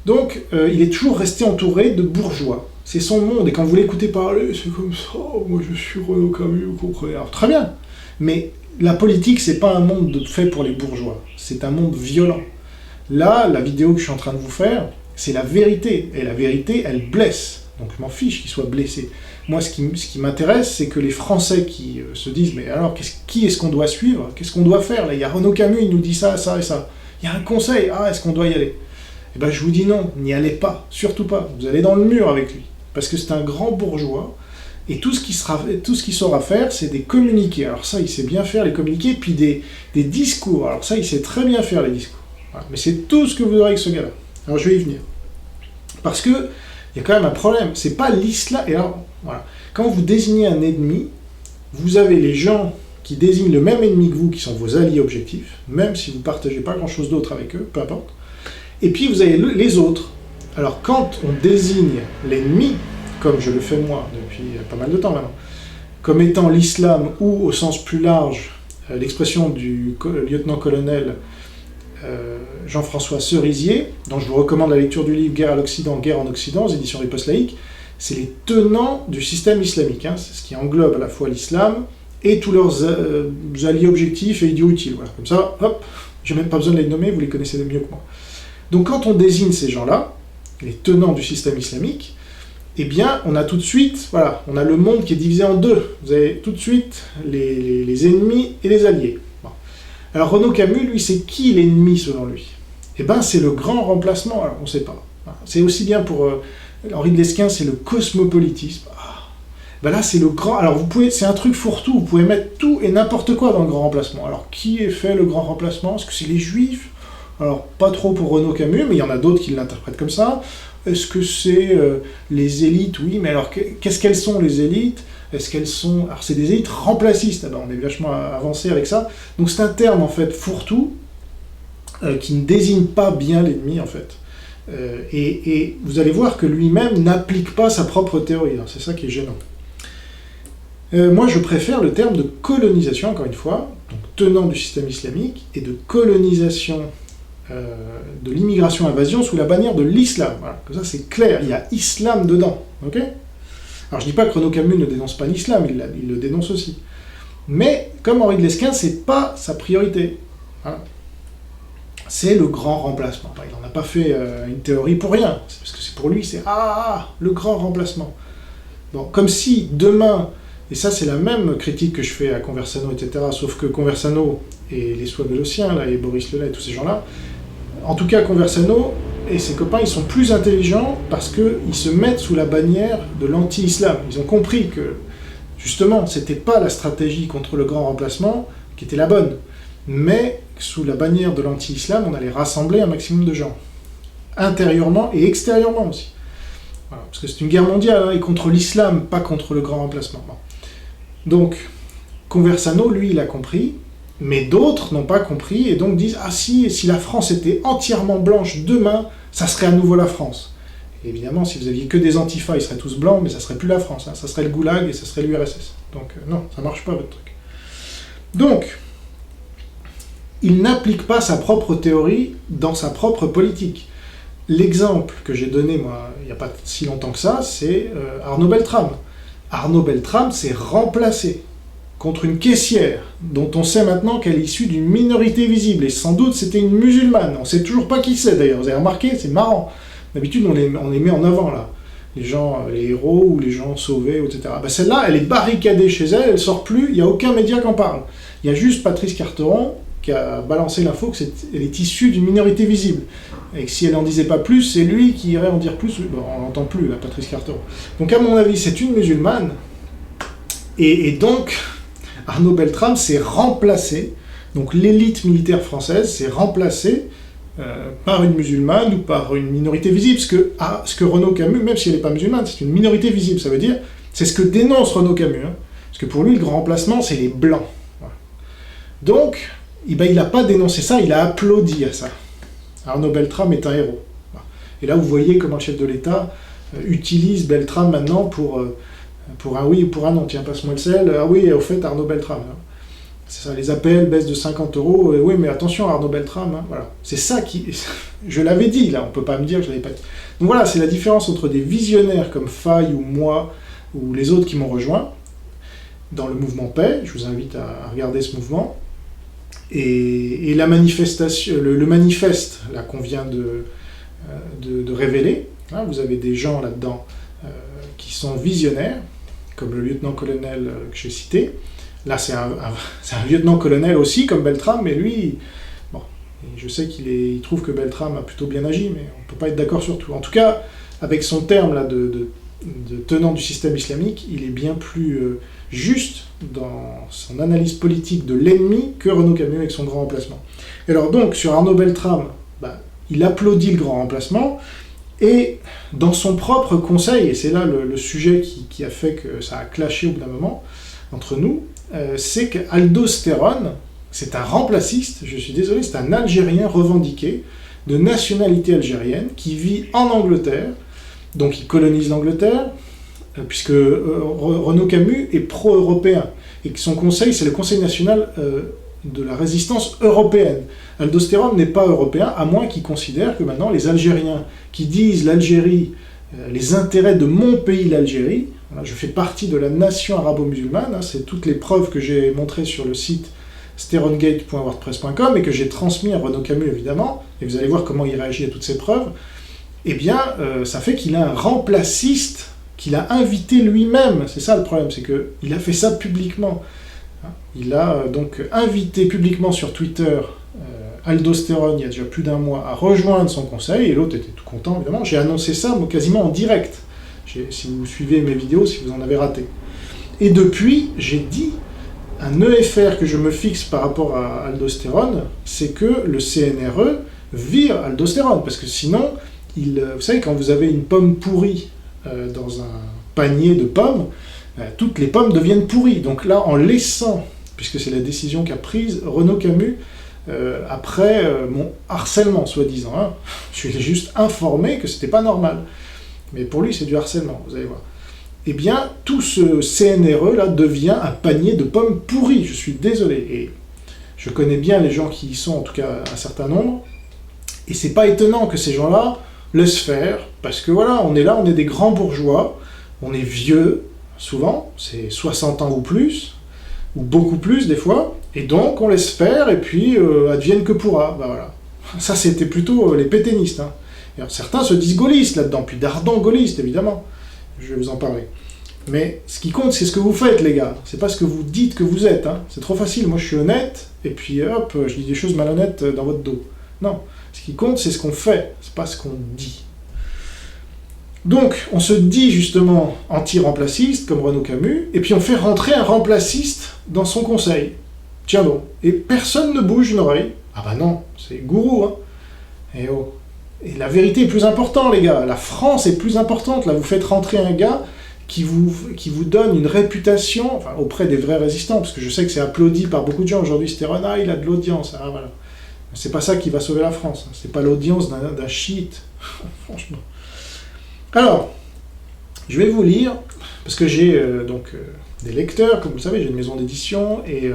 Donc, il est toujours resté entouré de bourgeois. C'est son monde, et quand vous l'écoutez parler, c'est comme ça, oh, moi je suis Renaud Camus, vous comprenez. Alors très bien, mais la politique, c'est pas un monde fait pour les bourgeois, c'est un monde violent. Là, la vidéo que je suis en train de vous faire, c'est la vérité, et la vérité, elle blesse. Donc je m'en fiche qu'il soit blessé. Moi, ce qui m'intéresse, c'est que les Français qui se disent, mais alors, qui est-ce qu'on doit suivre? Qu'est-ce qu'on doit faire? Là, il y a Renaud Camus, il nous dit ça, ça et ça. Il y a un conseil, est-ce qu'on doit y aller? Eh ben, je vous dis non, n'y allez pas, surtout pas. Vous allez dans le mur avec lui. Parce que c'est un grand bourgeois, et tout ce qu'il saura faire, c'est des communiqués. Alors ça, il sait bien faire les communiqués, puis des discours. Alors ça, il sait très bien faire les discours. Voilà. Mais c'est tout ce que vous aurez avec ce gars-là. Alors je vais y venir. Parce que il y a quand même un problème. C'est pas l'islam. Et alors, voilà. Quand vous désignez un ennemi, vous avez les gens qui désignent le même ennemi que vous, qui sont vos alliés objectifs, même si vous ne partagez pas grand-chose d'autre avec eux, peu importe. Et puis vous avez les autres. Alors quand on désigne l'ennemi, comme je le fais moi depuis pas mal de temps maintenant, comme étant l'islam ou au sens plus large, l'expression du lieutenant-colonel Jean-François Cerisier, dont je vous recommande la lecture du livre Guerre à l'Occident, Guerre en Occident, aux éditions Riposte Laïque, c'est les tenants du système islamique, c'est ce qui englobe à la fois l'islam et tous leurs alliés objectifs et idiots utiles. Voilà. Comme ça, hop, j'ai même pas besoin de les nommer, vous les connaissez mieux que moi. Donc quand on désigne ces gens-là, les tenants du système islamique, eh bien, on a tout de suite, voilà, on a le monde qui est divisé en deux. Vous avez tout de suite les ennemis et les alliés. Bon. Alors Renaud Camus, lui, c'est qui l'ennemi selon lui? Eh bien, c'est le grand remplacement, alors on ne sait pas. C'est aussi bien pour Henri de Lesquen, c'est le cosmopolitisme. Ben là, c'est le grand... Alors, c'est un truc fourre-tout, vous pouvez mettre tout et n'importe quoi dans le grand remplacement. Alors, qui est fait le grand remplacement? Est-ce que c'est les Juifs? Alors, pas trop pour Renaud Camus, mais il y en a d'autres qui l'interprètent comme ça. Est-ce que c'est les élites? Oui, mais alors, qu'est-ce qu'elles sont, les élites? Est-ce qu'elles sont... Alors, c'est des élites remplacistes. On est vachement avancé avec ça. Donc, c'est un terme, en fait, fourre-tout, qui ne désigne pas bien l'ennemi, en fait. Et vous allez voir que lui-même n'applique pas sa propre théorie. C'est ça qui est gênant. Moi, je préfère le terme de colonisation, encore une fois, donc tenant du système islamique, et de colonisation de l'immigration-invasion sous la bannière de l'islam. Voilà, comme ça, c'est clair, il y a islam dedans. Ok? Alors, je dis pas que Renaud Camus ne dénonce pas l'islam, il le dénonce aussi. Mais, comme Henri de Lesquen, c'est pas sa priorité. Voilà. C'est le grand remplacement. Il n'en a pas fait une théorie pour rien. C'est parce que c'est pour lui, c'est le grand remplacement. Bon, comme si demain... Et ça, c'est la même critique que je fais à Conversano, etc. Sauf que Conversano et les Sois-Vélotiens, là, et Boris Lelay et tous ces gens-là, en tout cas, Conversano et ses copains, ils sont plus intelligents parce qu'ils se mettent sous la bannière de l'anti-islam. Ils ont compris que, justement, c'était pas la stratégie contre le grand remplacement qui était la bonne, mais sous la bannière de l'anti-islam, on allait rassembler un maximum de gens, intérieurement et extérieurement aussi. Voilà, parce que c'est une guerre mondiale, hein, et contre l'islam, pas contre le grand remplacement. Bon. Donc, Conversano, lui, il a compris, mais d'autres n'ont pas compris, et donc disent « Ah si, si la France était entièrement blanche demain, ça serait à nouveau la France. » Évidemment, si vous aviez que des antifas, ils seraient tous blancs, mais ça serait plus la France, hein. Ça serait le goulag et ça serait l'URSS. Donc non, ça marche pas votre truc. Donc, il n'applique pas sa propre théorie dans sa propre politique. L'exemple que j'ai donné, moi, il n'y a pas si longtemps que ça, c'est Arnaud Beltrame. Arnaud Beltrame s'est remplacé contre une caissière, dont on sait maintenant qu'elle est issue d'une minorité visible, et sans doute c'était une musulmane. On ne sait toujours pas qui c'est d'ailleurs, vous avez remarqué, c'est marrant. D'habitude, on les met en avant, là. Les gens, les héros, ou les gens sauvés, etc. Ben, celle-là, elle est barricadée chez elle, elle sort plus, il n'y a aucun média qui en parle. Il y a juste Patrice Carteron qui a balancé l'info qu'elle est issue d'une minorité visible. Et que si elle n'en disait pas plus, c'est lui qui irait en dire plus. Bon, on n'entend plus, là, Patrice Carteron. Donc, à mon avis, c'est une musulmane. Et donc, Arnaud Beltrame s'est remplacé, donc l'élite militaire française s'est remplacée par une musulmane ou par une minorité visible, ce que Renaud Camus, même si elle n'est pas musulmane, c'est une minorité visible, ça veut dire, c'est ce que dénonce Renaud Camus, hein, parce que pour lui, le grand remplacement, c'est les blancs. Voilà. Donc, il n'a pas dénoncé ça, il a applaudi à ça. Arnaud Beltrame est un héros. Voilà. Et là, vous voyez comment le chef de l'État utilise Beltrame maintenant pour un oui ou pour un non. Tiens, passe-moi le sel. Ah oui, au fait, Arnaud Beltrame. Hein. C'est ça, les APL baissent de 50 €. Oui, mais attention, Arnaud Beltrame. Hein, voilà. C'est ça qui... Je l'avais dit, là. On ne peut pas me dire que je ne l'avais pas dit. Donc voilà, c'est la différence entre des visionnaires comme Faye ou moi, ou les autres qui m'ont rejoint, dans le mouvement Paix. Je vous invite à regarder ce mouvement. Et la manifestation, le manifeste là, qu'on vient de révéler, hein, vous avez des gens là-dedans qui sont visionnaires, comme le lieutenant-colonel que j'ai cité. Là, c'est un lieutenant-colonel aussi, comme Beltrame, mais lui, bon, je sais qu'il trouve que Beltrame a plutôt bien agi, mais on ne peut pas être d'accord sur tout. En tout cas, avec son terme là, de tenant du système islamique, il est bien plus juste dans son analyse politique de l'ennemi que Renaud Camus avec son grand remplacement. Et alors donc, sur Arnaud Beltrame, il applaudit le grand remplacement, et dans son propre conseil, et c'est là le sujet qui a fait que ça a clashé au bout d'un moment entre nous, c'est qu'Aldostérone, c'est un remplaciste, je suis désolé, c'est un Algérien revendiqué, de nationalité algérienne, qui vit en Angleterre, donc il colonise l'Angleterre, puisque Renaud Camus est pro-européen, et que son conseil, c'est le Conseil national de la résistance européenne. Aldostérone n'est pas européen, à moins qu'il considère que maintenant les Algériens qui disent l'Algérie, les intérêts de mon pays, l'Algérie, voilà, je fais partie de la nation arabo-musulmane, hein, c'est toutes les preuves que j'ai montrées sur le site sterongate.wordpress.com et que j'ai transmis à Renaud Camus évidemment, et vous allez voir comment il réagit à toutes ces preuves, eh bien ça fait qu'il a un remplaciste qu'il a invité lui-même, c'est ça le problème, c'est qu'il a fait ça publiquement. Il a donc invité publiquement sur Twitter Aldostérone, il y a déjà plus d'un mois, à rejoindre son conseil, et l'autre était tout content, évidemment. J'ai annoncé ça moi, quasiment en direct, si vous suivez mes vidéos, si vous en avez raté. Et depuis, j'ai dit, un EFR que je me fixe par rapport à Aldostérone, c'est que le CNRE vire Aldostérone, parce que sinon, vous savez, quand vous avez une pomme pourrie dans un panier de pommes, toutes les pommes deviennent pourries. Donc là, en laissant, puisque c'est la décision qu'a prise Renaud Camus, après mon harcèlement, soi-disant, hein, je suis juste informé que c'était pas normal. Mais pour lui, c'est du harcèlement, vous allez voir. Eh bien, tout ce CNRE, là, devient un panier de pommes pourries, je suis désolé. Et je connais bien les gens qui y sont, en tout cas un certain nombre, et c'est pas étonnant que ces gens-là laissent faire, parce que voilà, on est là, on est des grands bourgeois, on est vieux, souvent, c'est 60 ans ou plus, ou beaucoup plus des fois, et donc on laisse faire, et puis advienne que pourra. Ben voilà. Ça, c'était plutôt les pétainistes. Hein. Et alors, certains se disent gaullistes là-dedans, puis d'ardents gaullistes, évidemment. Je vais vous en parler. Mais ce qui compte, c'est ce que vous faites, les gars. C'est pas ce que vous dites que vous êtes. Hein. C'est trop facile. Moi, je suis honnête, et puis hop, je dis des choses malhonnêtes dans votre dos. Non. Ce qui compte, c'est ce qu'on fait, c'est pas ce qu'on dit. Donc, on se dit justement anti-remplaciste, comme Renaud Camus, et puis on fait rentrer un remplaciste dans son conseil. Tiens donc. Et personne ne bouge une oreille. Ah bah non, c'est gourou, hein. Et oh. Et la vérité est plus importante, les gars. La France est plus importante. Là, vous faites rentrer un gars qui vous donne une réputation, enfin, auprès des vrais résistants, parce que je sais que c'est applaudi par beaucoup de gens. Aujourd'hui, c'était Renard, il a de l'audience. Ah, voilà. C'est pas ça qui va sauver la France. C'est pas l'audience d'un chiite. Franchement. Alors, je vais vous lire, parce que j'ai des lecteurs, comme vous le savez, j'ai une maison d'édition, et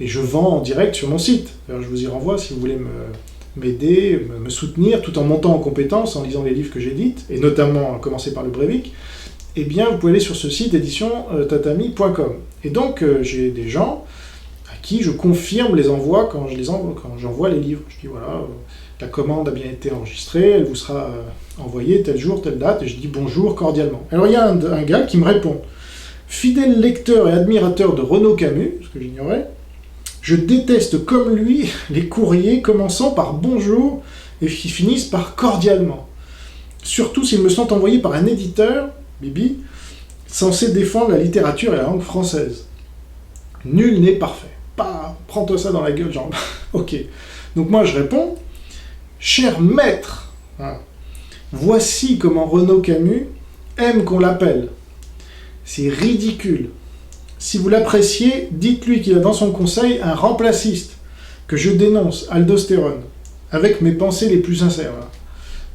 je vends en direct sur mon site. Alors, je vous y renvoie si vous voulez m'aider, me soutenir, tout en montant en compétences, en lisant les livres que j'édite, et notamment à commencer par le Breivik. Eh bien, vous pouvez aller sur ce site édition-tatami.com. Et donc, j'ai des gens à qui je confirme les envois quand j'envoie les livres. Je dis, voilà, la commande a bien été enregistrée, elle vous sera envoyée tel jour, telle date, et je dis bonjour cordialement. Alors, il y a un gars qui me répond, fidèle lecteur et admirateur de Renaud Camus, ce que j'ignorais, je déteste comme lui les courriers commençant par bonjour et qui finissent par cordialement. Surtout s'ils me sont envoyés par un éditeur, Bibi, censé défendre la littérature et la langue française. Nul n'est parfait. Prends-toi ça dans la gueule, genre, ok. Donc moi je réponds, cher maître, voici comment Renaud Camus aime qu'on l'appelle. C'est ridicule. Si vous l'appréciez, dites-lui qu'il a dans son conseil un remplaciste, que je dénonce, aldostérone, avec mes pensées les plus sincères. Voilà.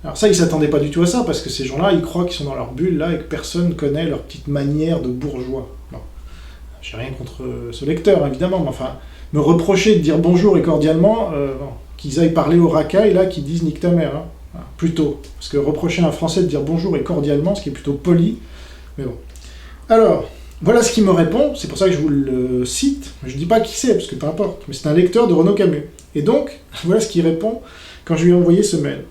Alors ça, ils ne s'attendaient pas du tout à ça, parce que ces gens-là, ils croient qu'ils sont dans leur bulle, là, et que personne ne connaît leur petite manière de bourgeois. Bon. J'ai rien contre ce lecteur, évidemment, mais enfin, me reprocher de dire bonjour et cordialement, qu'ils aillent parler au racaille, là, qu'ils disent nique ta mère, hein. Voilà, plutôt. Parce que reprocher à un Français de dire bonjour et cordialement, ce qui est plutôt poli, mais bon. Alors, voilà ce qu'il me répond, c'est pour ça que je vous le cite, je ne dis pas qui c'est, parce que peu importe, mais c'est un lecteur de Renaud Camus. Et donc, voilà ce qu'il répond quand je lui ai envoyé ce mail.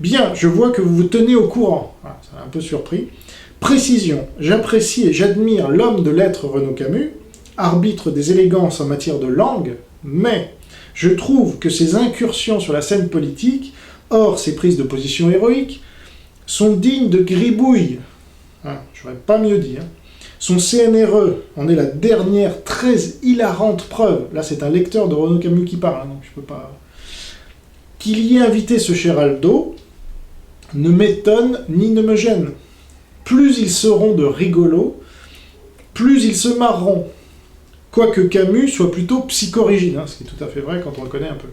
Bien, je vois que vous vous tenez au courant. Voilà, ça m'a un peu surpris. Précision, j'apprécie et j'admire l'homme de lettres Renaud Camus, arbitre des élégances en matière de langue, mais je trouve que ses incursions sur la scène politique, hors ses prises de position héroïques, sont dignes de gribouille. J'aurais pas mieux dit. Son CNRE en est la dernière très hilarante preuve. Là, c'est un lecteur de Renaud Camus qui parle, donc je peux pas... Qu'il y ait invité ce cher Aldo ne m'étonne ni ne me gêne. Plus ils seront de rigolos, plus ils se marreront. Quoique Camus soit plutôt psychorigide, ce qui est tout à fait vrai quand on le connaît un peu.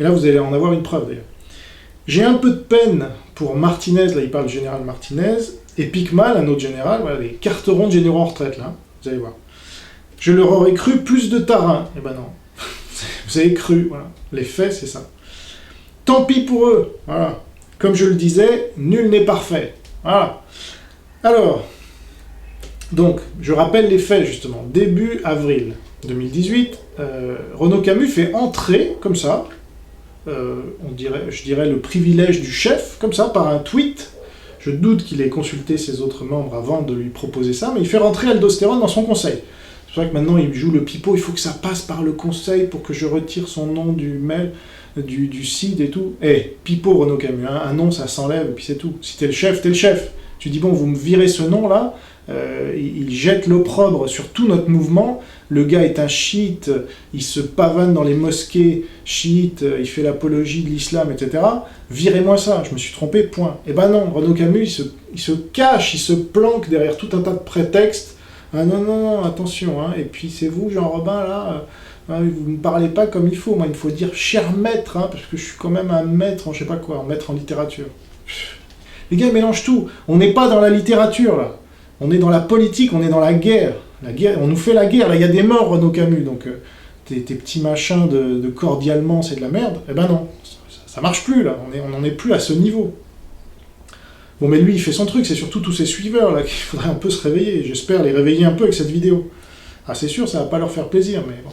Et là, vous allez en avoir une preuve, d'ailleurs. J'ai un peu de peine pour Martinez, là il parle du général Martinez, et Picmal, un autre général, voilà, les carterons de généraux en retraite, là, vous allez voir. Je leur aurais cru plus de tarin. Eh ben non, vous avez cru, voilà. Les faits, c'est ça. Tant pis pour eux, voilà. Comme je le disais, nul n'est parfait. Voilà. Alors, donc, je rappelle les faits, justement. Début avril 2018, Renaud Camus fait entrer, comme ça, je dirais le privilège du chef, comme ça, par un tweet. Je doute qu'il ait consulté ses autres membres avant de lui proposer ça, mais il fait rentrer aldostérone dans son conseil. C'est vrai que maintenant, il joue le pipeau, il faut que ça passe par le conseil pour que je retire son nom du mail, du site et tout. Pipeau, Renaud Camus, un nom, ça s'enlève, et puis c'est tout. Si t'es le chef, t'es le chef. Tu dis, bon, vous me virez ce nom-là, il jette l'opprobre sur tout notre mouvement, le gars est un chiite, il se pavane dans les mosquées chiites, il fait l'apologie de l'islam, etc. Virez-moi ça, je me suis trompé, point. Eh ben non, Renaud Camus, il se cache, il se planque derrière tout un tas de prétextes. Ah non, attention, et puis c'est vous, Jean Robin, là, vous ne me parlez pas comme il faut, moi il me faut dire cher maître, parce que je suis quand même un maître en je sais pas quoi, un maître en littérature. Les gars, ils mélangent tout, on n'est pas dans la littérature, là. On est dans la politique, on est dans la guerre. On nous fait la guerre, là, il y a des morts, Renaud Camus, donc tes petits machins de cordialement, c'est de la merde. Eh ben non, ça marche plus, là, on n'en est plus à ce niveau. Bon, mais lui, il fait son truc, c'est surtout tous ses suiveurs, là, qu'il faudrait un peu se réveiller. J'espère les réveiller un peu avec cette vidéo. Ah, c'est sûr, ça va pas leur faire plaisir, mais bon.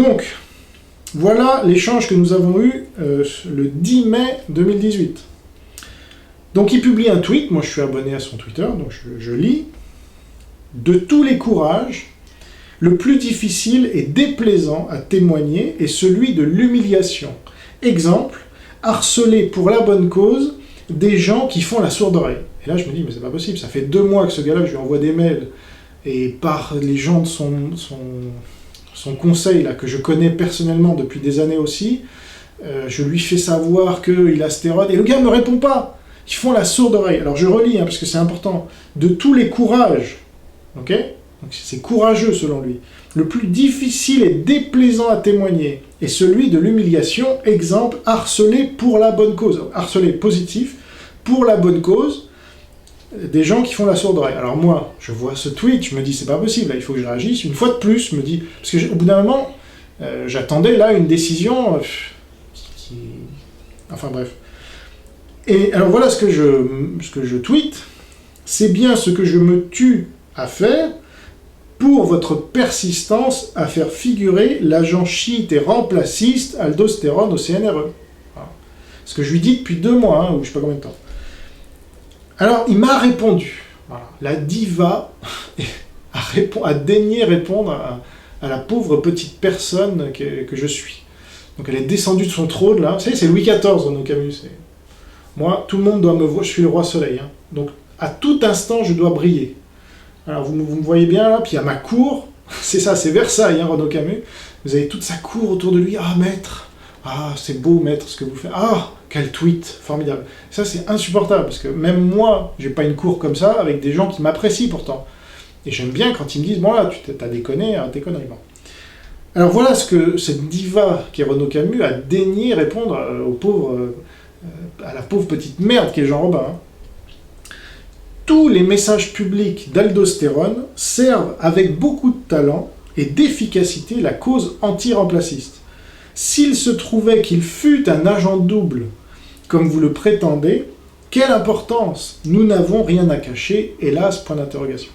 Donc, voilà l'échange que nous avons eu le 10 mai 2018. Donc il publie un tweet, moi je suis abonné à son Twitter, donc je lis. De tous les courages, le plus difficile et déplaisant à témoigner est celui de l'humiliation. Exemple, harceler pour la bonne cause des gens qui font la sourde oreille. Et là je me dis, mais c'est pas possible, ça fait 2 mois que ce gars-là, je lui envoie des mails, et par les gens de son conseil, là, que je connais personnellement depuis des années aussi, je lui fais savoir qu'il a stéroïde, et le gars ne me répond pas. Ils font la sourde oreille. Alors je relis, parce que c'est important. De tous les courages, ok? Donc c'est courageux selon lui. Le plus difficile et déplaisant à témoigner est celui de l'humiliation, exemple, harcelé pour la bonne cause. Harcelé positif, pour la bonne cause, des gens qui font la sourde oreille. Alors moi, je vois ce tweet, je me dis c'est pas possible, là, il faut que je réagisse. Une fois de plus, je me dis, parce que au bout d'un moment, j'attendais là une décision enfin bref. Et alors voilà ce que je tweete. C'est bien ce que je me tue à faire pour votre persistance à faire figurer l'agent chiite et remplaciste aldostérone au CNRE. Voilà. Ce que je lui dis depuis 2 mois, ou je sais pas combien de temps. Alors, il m'a répondu. Voilà. La diva a daigné répondre à la pauvre petite personne que je suis. Donc elle est descendue de son trône, là. Vous savez, c'est Louis XIV, Renaud Camus. Moi, tout le monde doit me voir, je suis le roi soleil. Hein. Donc, à tout instant, je dois briller. Alors, vous me voyez bien, là, puis il y a ma cour. C'est ça, c'est Versailles, hein, Renaud Camus. Vous avez toute sa cour autour de lui. Ah, maître! Ah, c'est beau, maître, ce que vous faites. Ah, quel tweet! Formidable. Ça, c'est insupportable, parce que même moi, j'ai pas une cour comme ça, avec des gens qui m'apprécient, pourtant. Et j'aime bien quand ils me disent, bon, là, t'as déconné, hein, tes conneries. Bon. Alors, voilà ce que cette diva qui est Renaud Camus a daigné répondre à la pauvre petite merde qui est Jean Robin. Hein. Tous les messages publics d'aldostérone servent avec beaucoup de talent et d'efficacité la cause anti-remplaciste. S'il se trouvait qu'il fût un agent double, comme vous le prétendez, quelle importance? Nous n'avons rien à cacher, hélas, point d'interrogation.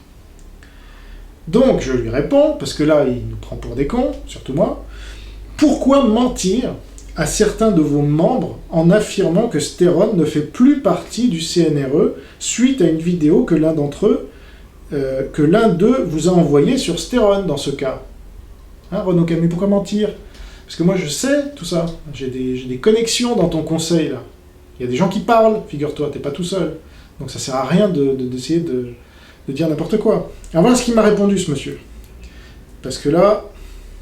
Donc je lui réponds, parce que là il nous prend pour des cons, surtout moi, pourquoi mentir à certains de vos membres en affirmant que Stérone ne fait plus partie du CNRE suite à une vidéo que l'un d'eux vous a envoyée sur Stérone dans ce cas. Hein, Renaud Camus, pourquoi mentir? Parce que moi je sais tout ça, j'ai des connexions dans ton conseil là. Il y a des gens qui parlent, figure-toi, t'es pas tout seul. Donc ça sert à rien d'essayer de dire n'importe quoi. Alors voilà ce qu'il m'a répondu ce monsieur. Parce que là,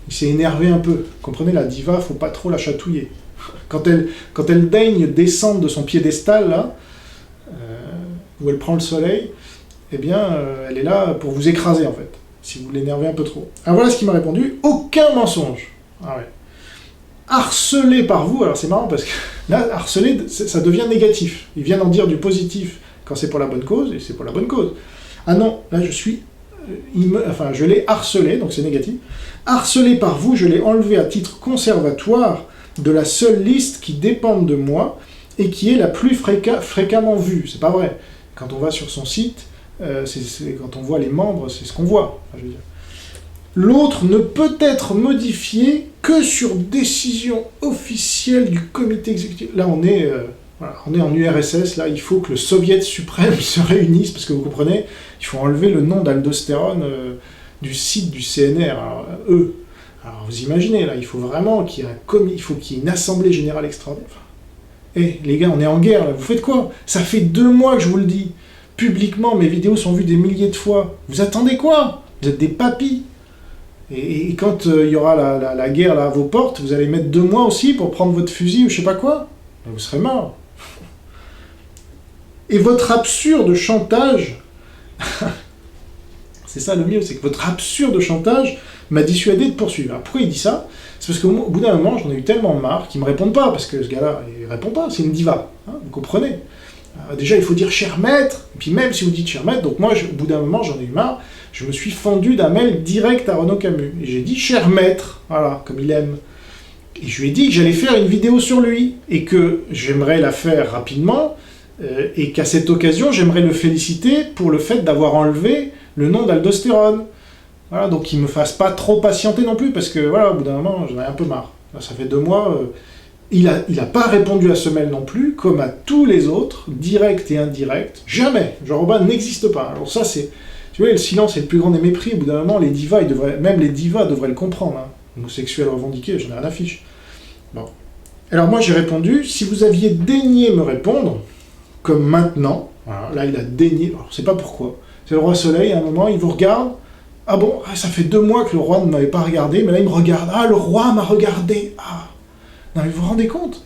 il s'est énervé un peu. Vous comprenez, la diva, faut pas trop la chatouiller. Quand elle daigne descendre de son piédestal, là, où elle prend le soleil, eh bien, elle est là pour vous écraser, en fait, si vous l'énervez un peu trop. Alors voilà ce qu'il m'a répondu. Aucun mensonge. Ah ouais. Harcelé par vous, alors c'est marrant, parce que là, harcelé, ça devient négatif. Il vient d'en dire du positif quand c'est pour la bonne cause, et c'est pour la bonne cause. Ah non, là, je l'ai harcelé, donc c'est négatif. Harcelé par vous, je l'ai enlevé à titre conservatoire de la seule liste qui dépend de moi et qui est la plus fréquemment vue. C'est pas vrai. Quand on va sur son site, quand on voit les membres, c'est ce qu'on voit. Enfin, je veux dire. L'autre ne peut être modifié que sur décision officielle du comité exécutif. Là, on est en URSS, là, il faut que le Soviet suprême se réunisse, parce que vous comprenez, il faut enlever le nom d'aldostérone du site du CNR, alors, eux. Alors vous imaginez, là, il faut vraiment qu'il y ait une assemblée générale extraordinaire. Enfin, les gars, on est en guerre, là, vous faites quoi? Ça fait 2 mois que je vous le dis. Publiquement, mes vidéos sont vues des milliers de fois. Vous attendez quoi? Vous êtes des papis. Et quand il y aura la guerre là, à vos portes, vous allez mettre 2 mois aussi pour prendre votre fusil ou je sais pas quoi? Vous serez mort. Et votre absurde chantage, c'est ça le mieux, c'est que votre absurde chantage m'a dissuadé de poursuivre. Alors pourquoi il dit ça? C'est parce qu'au bout d'un moment, j'en ai eu tellement marre qu'il me répond pas, parce que ce gars-là, il répond pas, c'est une diva, hein, vous comprenez? Déjà, il faut dire cher maître, et puis même si vous dites cher maître, donc moi, au bout d'un moment, j'en ai eu marre, je me suis fendu d'un mail direct à Renaud Camus, et j'ai dit cher maître, voilà, comme il aime. Et je lui ai dit que j'allais faire une vidéo sur lui, et que j'aimerais la faire rapidement, et qu'à cette occasion, j'aimerais le féliciter pour le fait d'avoir enlevé le nom d'aldostérone. Voilà, donc qu'il ne me fasse pas trop patienter non plus, parce que voilà, au bout d'un moment, j'en ai un peu marre. Ça fait 2 mois, il a pas répondu à ce mail non plus, comme à tous les autres, direct et indirect. Jamais. Jean Robin n'existe pas. Alors ça, c'est... Tu vois, le silence est le plus grand des mépris. Au bout d'un moment, les divas, même les divas devraient le comprendre. Hein. Homosexuels revendiqués, j'en ai rien à fiche. Bon. Alors moi, j'ai répondu, si vous aviez daigné me répondre, comme maintenant, voilà, là, il a daigné, alors, je sais pas pourquoi. C'est le roi Soleil, à un moment, il vous regarde. Ah bon, ça fait 2 mois que le roi ne m'avait pas regardé, mais là, il me regarde. Ah, le roi m'a regardé. Ah. Non mais vous vous rendez compte?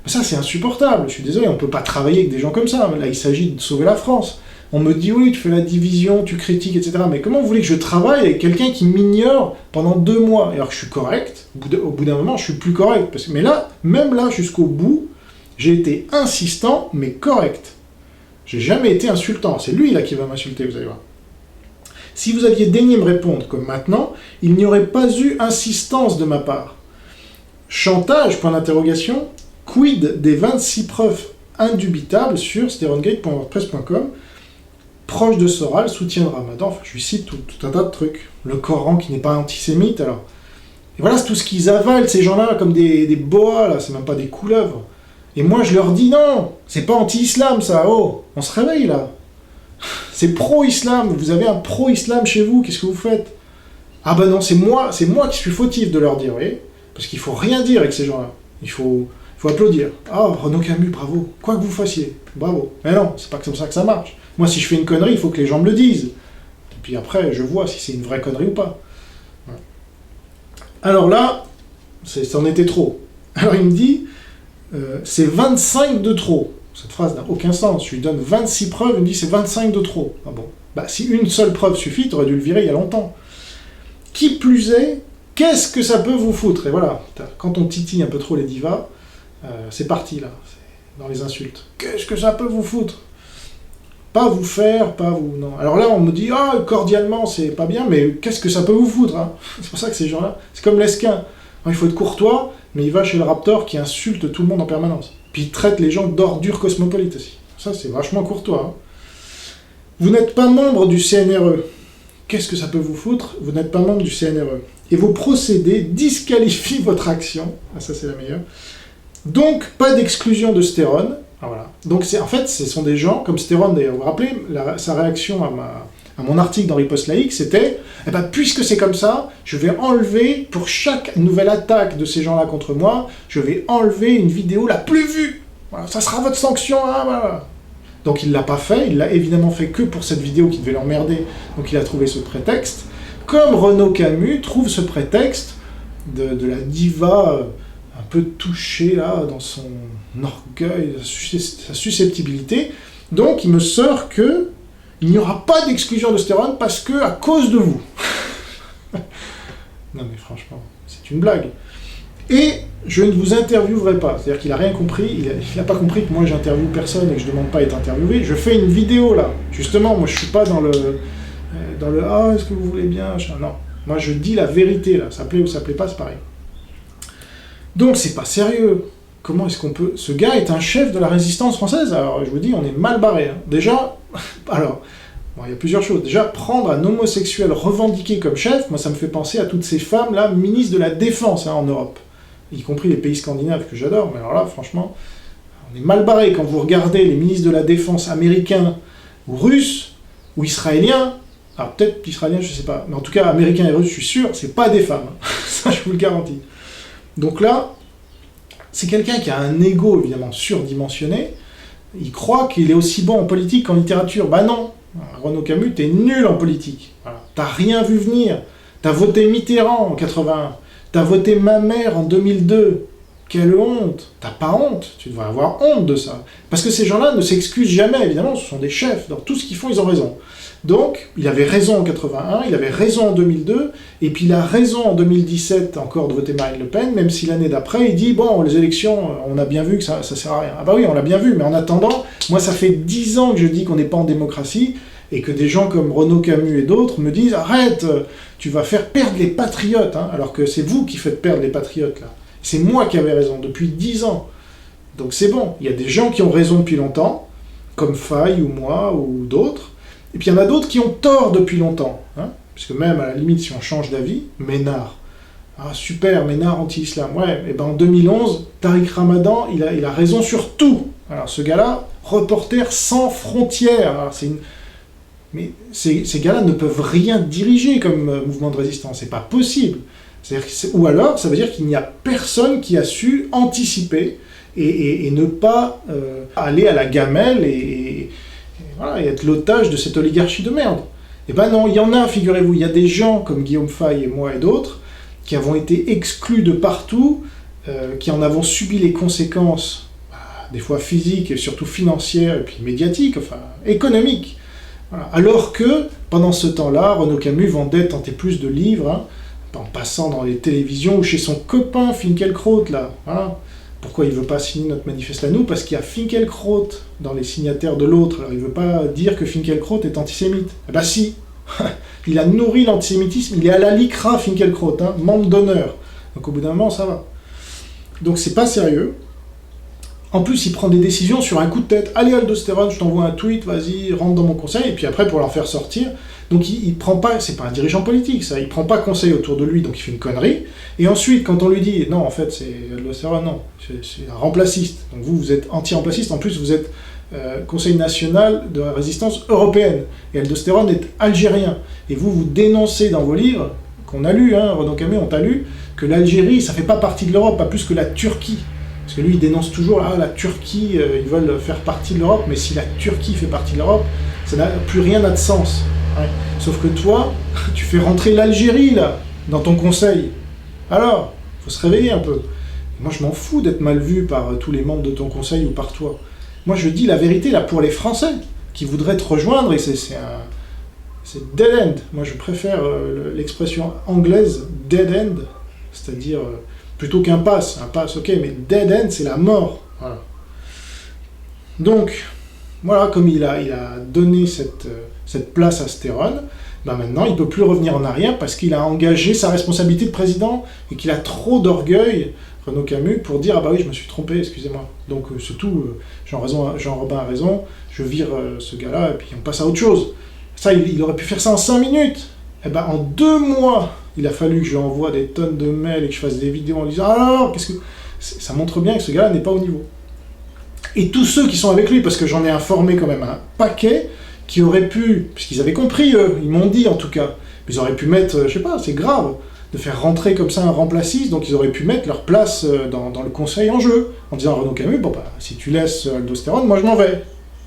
Ça c'est insupportable, je suis désolé, on peut pas travailler avec des gens comme ça, là il s'agit de sauver la France. On me dit oui, tu fais la division, tu critiques, etc. Mais comment vous voulez que je travaille avec quelqu'un qui m'ignore pendant 2 mois? Alors que je suis correct, au bout d'un moment je suis plus correct. Mais là, même là, jusqu'au bout, j'ai été insistant, mais correct. J'ai jamais été insultant, c'est lui là qui va m'insulter, vous allez voir. Si vous aviez daigné me répondre comme maintenant, il n'y aurait pas eu insistance de ma part. Chantage, point d'interrogation, quid des 26 preuves indubitables sur sterongate.wordpress.com, proche de Soral, soutien de Ramadan, enfin je lui cite tout un tas de trucs. Le Coran qui n'est pas antisémite, alors. Et voilà, c'est tout ce qu'ils avalent, ces gens-là, comme des boas, là, c'est même pas des couleuvres. Et moi je leur dis non, c'est pas anti-islam ça, oh, on se réveille là. C'est pro-islam, vous avez un pro-islam chez vous, qu'est-ce que vous faites? Ah ben non, c'est moi qui suis fautif de leur dire, vous voyez? Parce qu'il faut rien dire avec ces gens-là. Il faut applaudir. Ah, Renaud Camus, bravo. Quoi que vous fassiez, bravo. Mais non, c'est pas comme ça que ça marche. Moi, si je fais une connerie, il faut que les gens me le disent. Et puis après, je vois si c'est une vraie connerie ou pas. Voilà. Alors là, c'en était trop. Alors il me dit, c'est 25 de trop. Cette phrase n'a aucun sens. Je lui donne 26 preuves, il me dit c'est 25 de trop. Ah bon. Bah, si une seule preuve suffit, tu aurais dû le virer il y a longtemps. Qui plus est, qu'est-ce que ça peut vous foutre? Et voilà, quand on titille un peu trop les divas, c'est parti là, c'est dans les insultes. Qu'est-ce que ça peut vous foutre? Pas vous faire, pas vous... Non. Alors là, on me dit, ah, cordialement, c'est pas bien, mais qu'est-ce que ça peut vous foutre hein? C'est pour ça que ces gens-là, c'est comme Lesquin. Il faut être courtois, mais il va chez le Raptor qui insulte tout le monde en permanence. Puis il traite les gens d'ordures cosmopolites aussi. Ça, c'est vachement courtois. Hein. Vous n'êtes pas membre du CNRE. Qu'est-ce que ça peut vous foutre? Vous n'êtes pas membre du CNRE. Et vos procédés disqualifient votre action. Ah, ça, c'est la meilleure. Donc, pas d'exclusion de Stéron. Ah, voilà. Donc, en fait, ce sont des gens, comme Stéron d'ailleurs. Vous vous rappelez, sa réaction à mon article dans Riposte Laïque, c'était eh ben, puisque c'est comme ça, je vais enlever, pour chaque nouvelle attaque de ces gens-là contre moi, je vais enlever une vidéo la plus vue. Voilà, ça sera votre sanction. Hein, voilà. Donc il ne l'a pas fait, il l'a évidemment fait que pour cette vidéo qui devait l'emmerder, donc il a trouvé ce prétexte. Comme Renaud Camus trouve ce prétexte de la diva un peu touchée là, dans son orgueil, sa susceptibilité, donc il me sort que il n'y aura pas d'exclusion de Stéron parce que à cause de vous. Non mais franchement, c'est une blague. Et je ne vous interviewerai pas. C'est-à-dire qu'il n'a rien compris, il n'a pas compris que moi j'interviewe personne et que je ne demande pas à être interviewé. Je fais une vidéo là. Justement, moi je ne suis pas dans le ah, est-ce que vous voulez bien? Non. Moi je dis la vérité là. Ça plaît ou ça plaît pas, c'est pareil. Donc c'est pas sérieux. Comment est-ce qu'on peut... Ce gars est un chef de la résistance française. Alors je vous dis, on est mal barré. Hein. Déjà, alors, bon, il y a plusieurs choses. Déjà, prendre un homosexuel revendiqué comme chef, moi ça me fait penser à toutes ces femmes là, ministres de la Défense hein, en Europe. Y compris les pays scandinaves que j'adore, mais alors là, franchement, on est mal barré quand vous regardez les ministres de la Défense américains, ou russes, ou israéliens, alors peut-être israéliens, je sais pas, mais en tout cas, américains et russes, je suis sûr, c'est pas des femmes, ça je vous le garantis. Donc là, c'est quelqu'un qui a un ego, évidemment, surdimensionné, il croit qu'il est aussi bon en politique qu'en littérature, bah non, Renaud Camus, t'es nul en politique, voilà. T'as rien vu venir, t'as voté Mitterrand en 81, t'as voté ma mère en 2002. Quelle honte! T'as pas honte? Tu devrais avoir honte de ça. Parce que ces gens-là ne s'excusent jamais, évidemment, ce sont des chefs. Dans tout ce qu'ils font, ils ont raison. Donc, il avait raison en 81, il avait raison en 2002, et puis il a raison en 2017 encore de voter Marine Le Pen, même si l'année d'après, il dit, bon, les élections, on a bien vu que ça sert à rien. Ah bah oui, on l'a bien vu, mais en attendant, moi ça fait 10 ans que je dis qu'on n'est pas en démocratie, et que des gens comme Renaud Camus et d'autres me disent « Arrête, tu vas faire perdre les patriotes hein, », alors que c'est vous qui faites perdre les patriotes, là. C'est moi qui avais raison, depuis 10 ans. Donc c'est bon, il y a des gens qui ont raison depuis longtemps, comme Faye ou moi ou d'autres, et puis il y en a d'autres qui ont tort depuis longtemps, hein, puisque même à la limite, si on change d'avis, Ménard, ah super, Ménard anti-islam, ouais, et ben en 2011, Tariq Ramadan, il a raison sur tout. Alors ce gars-là, Reporter sans frontières, alors c'est une... Mais ces gars-là ne peuvent rien diriger comme mouvement de résistance, c'est pas possible. Ou alors, ça veut dire qu'il n'y a personne qui a su anticiper et ne pas aller à la gamelle et voilà, et être l'otage de cette oligarchie de merde. Eh ben non, il y en a, figurez-vous, il y a des gens comme Guillaume Faye et moi et d'autres qui avons été exclus de partout qui en avons subi les conséquences, des fois physiques et surtout financières, et puis médiatiques, enfin économiques. Voilà. Alors que, pendant ce temps-là, Renaud Camus vendait tant et plus de livres, hein, en passant dans les télévisions ou chez son copain Finkielkraut, là. Voilà. Pourquoi il ne veut pas signer notre manifeste à nous? Parce qu'il y a Finkielkraut dans les signataires de l'autre. Alors il ne veut pas dire que Finkielkraut est antisémite. Eh ben si. Il a nourri l'antisémitisme, il est à la LICRA, Finkielkraut, hein, membre d'honneur. Donc au bout d'un moment, ça va. Donc c'est pas sérieux. En plus, il prend des décisions sur un coup de tête. Allez, Aldostérone, je t'envoie un tweet, vas-y, rentre dans mon conseil. Et puis après, pour leur faire sortir. Donc il prend pas, c'est pas un dirigeant politique, ça. Il prend pas conseil autour de lui, donc il fait une connerie. Et ensuite, quand on lui dit, non, en fait, c'est Aldostérone, non, c'est un remplaciste. Donc vous êtes anti-remplaciste. En plus, vous êtes Conseil national de la résistance européenne. Et Aldostérone est algérien. Et vous dénoncez dans vos livres, qu'on a lu, hein, Renaud Camus, on t'a lu, que l'Algérie, ça fait pas partie de l'Europe, pas plus que la Turquie. Parce que lui, il dénonce toujours, la Turquie, ils veulent faire partie de l'Europe, mais si la Turquie fait partie de l'Europe, ça n'a plus rien de sens. Ouais. Sauf que toi, tu fais rentrer l'Algérie, là, dans ton conseil. Alors, faut se réveiller un peu. Moi, je m'en fous d'être mal vu par tous les membres de ton conseil ou par toi. Moi, je dis la vérité, là, pour les Français, qui voudraient te rejoindre, et c'est dead end. Moi, je préfère l'expression anglaise dead end, c'est-à-dire plutôt qu'un pass. Un pass, ok, mais dead end, c'est la mort. Voilà. Donc, voilà, comme il a donné cette place à Stéron, ben maintenant, il ne peut plus revenir en arrière parce qu'il a engagé sa responsabilité de président et qu'il a trop d'orgueil, Renaud Camus, pour dire « Ah bah oui, je me suis trompé, excusez-moi ». Donc, c'est tout, Jean Robin a raison, je vire ce gars-là et puis on passe à autre chose. Ça, il aurait pu faire ça en 5 minutes. Eh ben, en 2 mois, il a fallu que je lui envoie des tonnes de mails et que je fasse des vidéos en disant « Alors, qu'est-ce que… » Ça montre bien que ce gars-là n'est pas au niveau. Et tous ceux qui sont avec lui, parce que j'en ai informé quand même un paquet, qui auraient pu, puisqu'ils avaient compris, eux, ils m'ont dit en tout cas, mais ils auraient pu mettre, je sais pas, c'est grave, de faire rentrer comme ça un remplaciste, donc ils auraient pu mettre leur place dans le conseil en jeu, en disant à Renaud Camus, bon bah, si tu laisses Aldostérone, moi je m'en vais.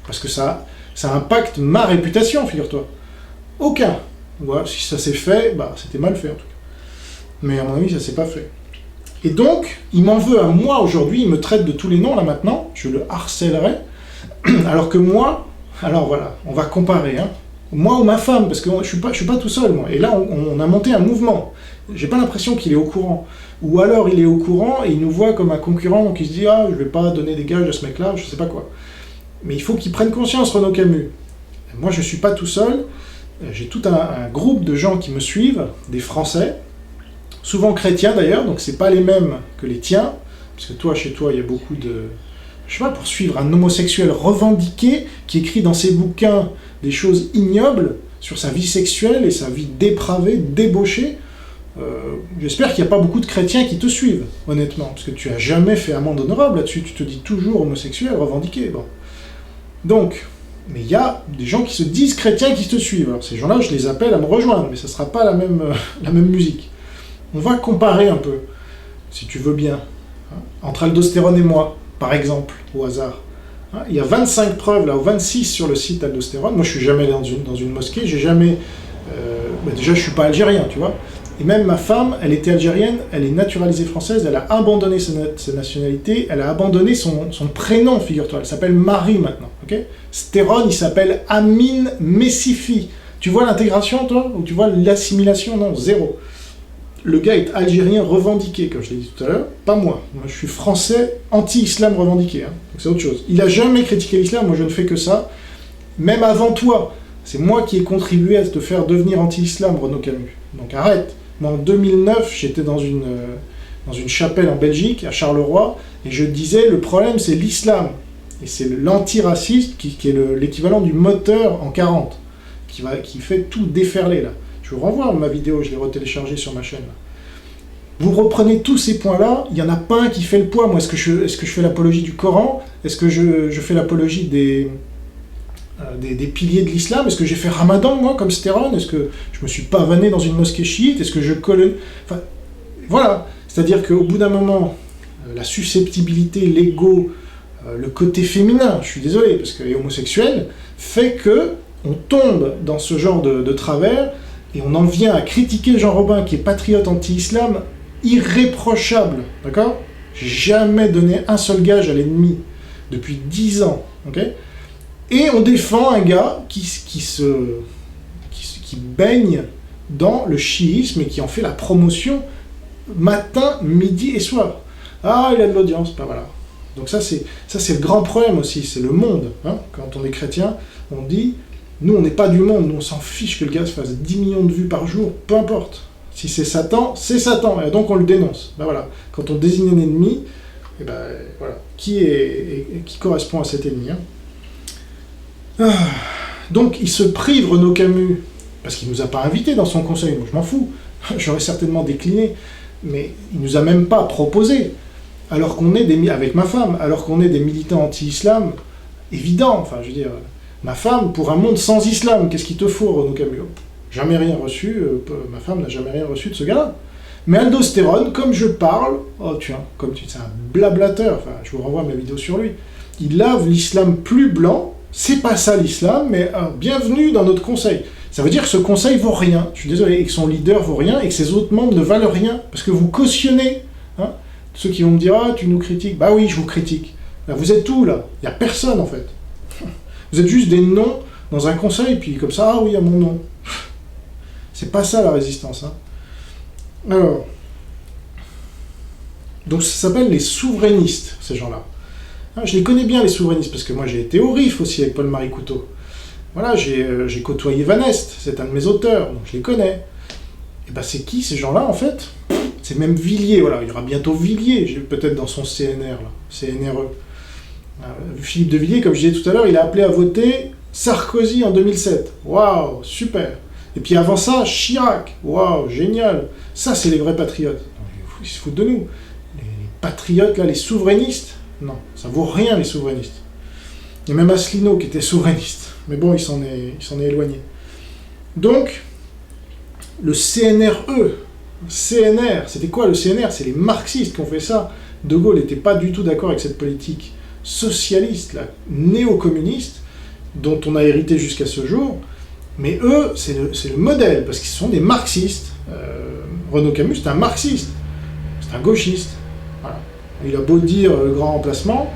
Parce que ça impacte ma réputation, figure-toi. Aucun. Voilà, si ça s'est fait, bah c'était mal fait en tout cas. Mais à mon avis, ça s'est pas fait. Et donc, il m'en veut à moi aujourd'hui, il me traite de tous les noms là maintenant, je le harcèlerai, alors que moi, alors voilà, on va comparer, hein. Moi ou ma femme, parce que je suis pas tout seul, moi. Et là, on a monté un mouvement. J'ai pas l'impression qu'il est au courant. Ou alors il est au courant et il nous voit comme un concurrent, donc il se dit « Ah, je vais pas donner des gages à ce mec-là, je sais pas quoi ». Mais il faut qu'il prenne conscience, Renaud Camus. Et moi, je suis pas tout seul. J'ai tout un groupe de gens qui me suivent, des Français, souvent chrétiens d'ailleurs, donc c'est pas les mêmes que les tiens, parce que toi, chez toi, il y a beaucoup de… Je sais pas, pour suivre un homosexuel revendiqué qui écrit dans ses bouquins des choses ignobles sur sa vie sexuelle et sa vie dépravée, débauchée, j'espère qu'il n'y a pas beaucoup de chrétiens qui te suivent, honnêtement, parce que tu n'as jamais fait amende honorable là-dessus, tu te dis toujours homosexuel, revendiqué, bon. Donc, mais il y a des gens qui se disent chrétiens qui te suivent, alors ces gens-là, je les appelle à me rejoindre, mais ça ne sera pas la même musique. On va comparer un peu, si tu veux bien, hein, entre Aldostérone et moi, par exemple, au hasard. Hein, il y a 25 preuves, là, ou 26 sur le site Aldostérone. Moi, je suis jamais dans une mosquée, j'ai jamais… déjà, je suis pas algérien, tu vois. Et même ma femme, elle était algérienne, elle est naturalisée française, elle a abandonné sa nationalité, elle a abandonné son prénom, figure-toi. Elle s'appelle Marie maintenant, ok. Stéron, il s'appelle Amin Messifi. Tu vois l'intégration, toi? Ou tu vois l'assimilation? Non, zéro. Le gars est algérien revendiqué, comme je l'ai dit tout à l'heure, pas moi. Moi, je suis français anti-islam revendiqué, hein. Donc c'est autre chose. Il n'a jamais critiqué l'islam, moi je ne fais que ça. Même avant toi, c'est moi qui ai contribué à te faire devenir anti-islam, Renaud Camus. Donc arrête. Moi, en 2009, j'étais dans une chapelle en Belgique, à Charleroi, et je disais, le problème, c'est l'islam. Et c'est l'antiracisme qui est l'équivalent du moteur en 40, qui fait tout déferler, là. Je vous renvoie ma vidéo, je l'ai retéléchargée sur ma chaîne. Vous reprenez tous ces points-là, il n'y en a pas un qui fait le poids. Moi, est-ce que je fais l'apologie du Coran? Est-ce que je fais l'apologie des piliers de l'islam? Est-ce que j'ai fait Ramadan, moi, comme Stéron? Est-ce que je me suis pavané dans une mosquée chiite? Est-ce que je colle… Enfin, voilà. C'est-à-dire qu'au bout d'un moment, la susceptibilité, l'ego, le côté féminin, je suis désolé, parce que les homosexuels, fait que on tombe dans ce genre de travers. Et on en vient à critiquer Jean Robin, qui est patriote anti-islam, irréprochable, d'accord? J'ai jamais donné un seul gage à l'ennemi, depuis 10 ans, ok? Et on défend un gars qui baigne dans le chiisme et qui en fait la promotion matin, midi et soir. Ah, il a de l'audience, ben voilà. Donc ça c'est le grand problème aussi, c'est le monde. Hein. Quand on est chrétien, on dit, nous on n'est pas du monde, nous on s'en fiche que le gars se fasse 10 millions de vues par jour, peu importe. Si c'est Satan, et donc on le dénonce. Ben voilà. Quand on désigne un ennemi, et ben voilà, qui correspond à cet ennemi, hein. Donc il se prive, Renaud Camus, parce qu'il ne nous a pas invités dans son conseil, moi je m'en fous, j'aurais certainement décliné, mais il ne nous a même pas proposé, alors qu'on est avec ma femme, alors qu'on est des militants anti-islam, évident, enfin je veux dire, ma femme, pour un monde sans islam, qu'est-ce qu'il te faut, Renaud Camus? Jamais rien reçu, ma femme n'a jamais rien reçu de ce gars-là. Mais Aldostérone, comme je parle, oh tiens, c'est un blablateur, enfin je vous renvoie mes vidéos sur lui, il lave l'islam plus blanc, c'est pas ça l'islam, mais bienvenue dans notre conseil. Ça veut dire que ce conseil vaut rien, je suis désolé, et que son leader vaut rien, et que ses autres membres ne valent rien, parce que vous cautionnez. Hein. Ceux qui vont me dire, ah, tu nous critiques, bah oui, je vous critique. Là, vous êtes où, là? Il n'y a personne, en fait. Vous êtes juste des noms dans un conseil, puis comme ça, ah oui, il y a mon nom. C'est pas ça, la résistance. Hein. Alors, donc ça s'appelle les souverainistes, ces gens-là. Je les connais bien, les souverainistes, parce que moi j'ai été au RIF aussi avec Paul-Marie Couteau. Voilà, j'ai côtoyé Van Est, c'est un de mes auteurs, donc je les connais. Et ben c'est qui ces gens-là en fait? C'est même Villiers, voilà, il y aura bientôt Villiers, peut-être dans son CNR, là, CNRE. Philippe de Villiers, comme je disais tout à l'heure, il a appelé à voter Sarkozy en 2007. Waouh, super. Et puis avant ça, Chirac. Waouh, génial. Ça, c'est les vrais patriotes. Ils se foutent de nous. Les patriotes, là, les souverainistes. Non, ça vaut rien, les souverainistes. Il y a même Asselineau qui était souverainiste. Mais bon, il s'en est éloigné. Donc, le CNRE, CNR, c'était quoi le CNR? C'est les marxistes qui ont fait ça. De Gaulle n'était pas du tout d'accord avec cette politique socialiste, là, néo-communiste, dont on a hérité jusqu'à ce jour. Mais eux, c'est le modèle, parce qu'ils sont des marxistes. Renaud Camus, c'est un marxiste. C'est un gauchiste. Voilà. Il a beau dire le grand remplacement,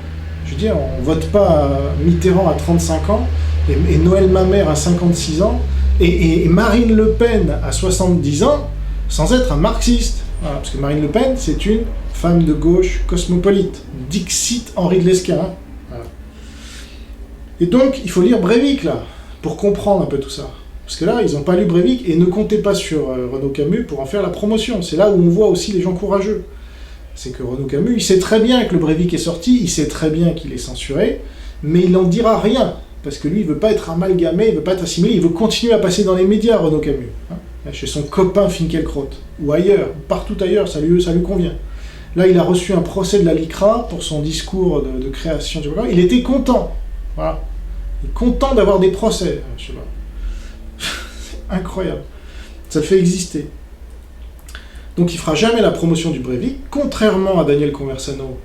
je veux dire, on vote pas Mitterrand à 35 ans, et Noël Mamère à 56 ans, et Marine Le Pen à 70 ans, sans être un marxiste. Voilà, parce que Marine Le Pen, c'est une femme de gauche cosmopolite. Dixit Henri de Lesquen. Hein. Voilà. Et donc, il faut lire Breivik, là, pour comprendre un peu tout ça. Parce que là, ils n'ont pas lu Breivik, et ne comptez pas sur Renaud Camus pour en faire la promotion. C'est là où on voit aussi les gens courageux. C'est que Renaud Camus, il sait très bien que le Breivik est sorti, il sait très bien qu'il est censuré, mais il n'en dira rien, parce que lui, il veut pas être amalgamé, il veut pas être assimilé, il veut continuer à passer dans les médias, Renaud Camus. Hein, chez son copain Finkielkraut, ou ailleurs, partout ailleurs, ça lui convient. Là, il a reçu un procès de la LICRA pour son discours de création, tu vois, il était content, voilà. Il est content d'avoir des procès, je sais pas. C'est incroyable. Ça le fait exister. Donc il fera jamais la promotion du Breivik, contrairement à Daniel Conversano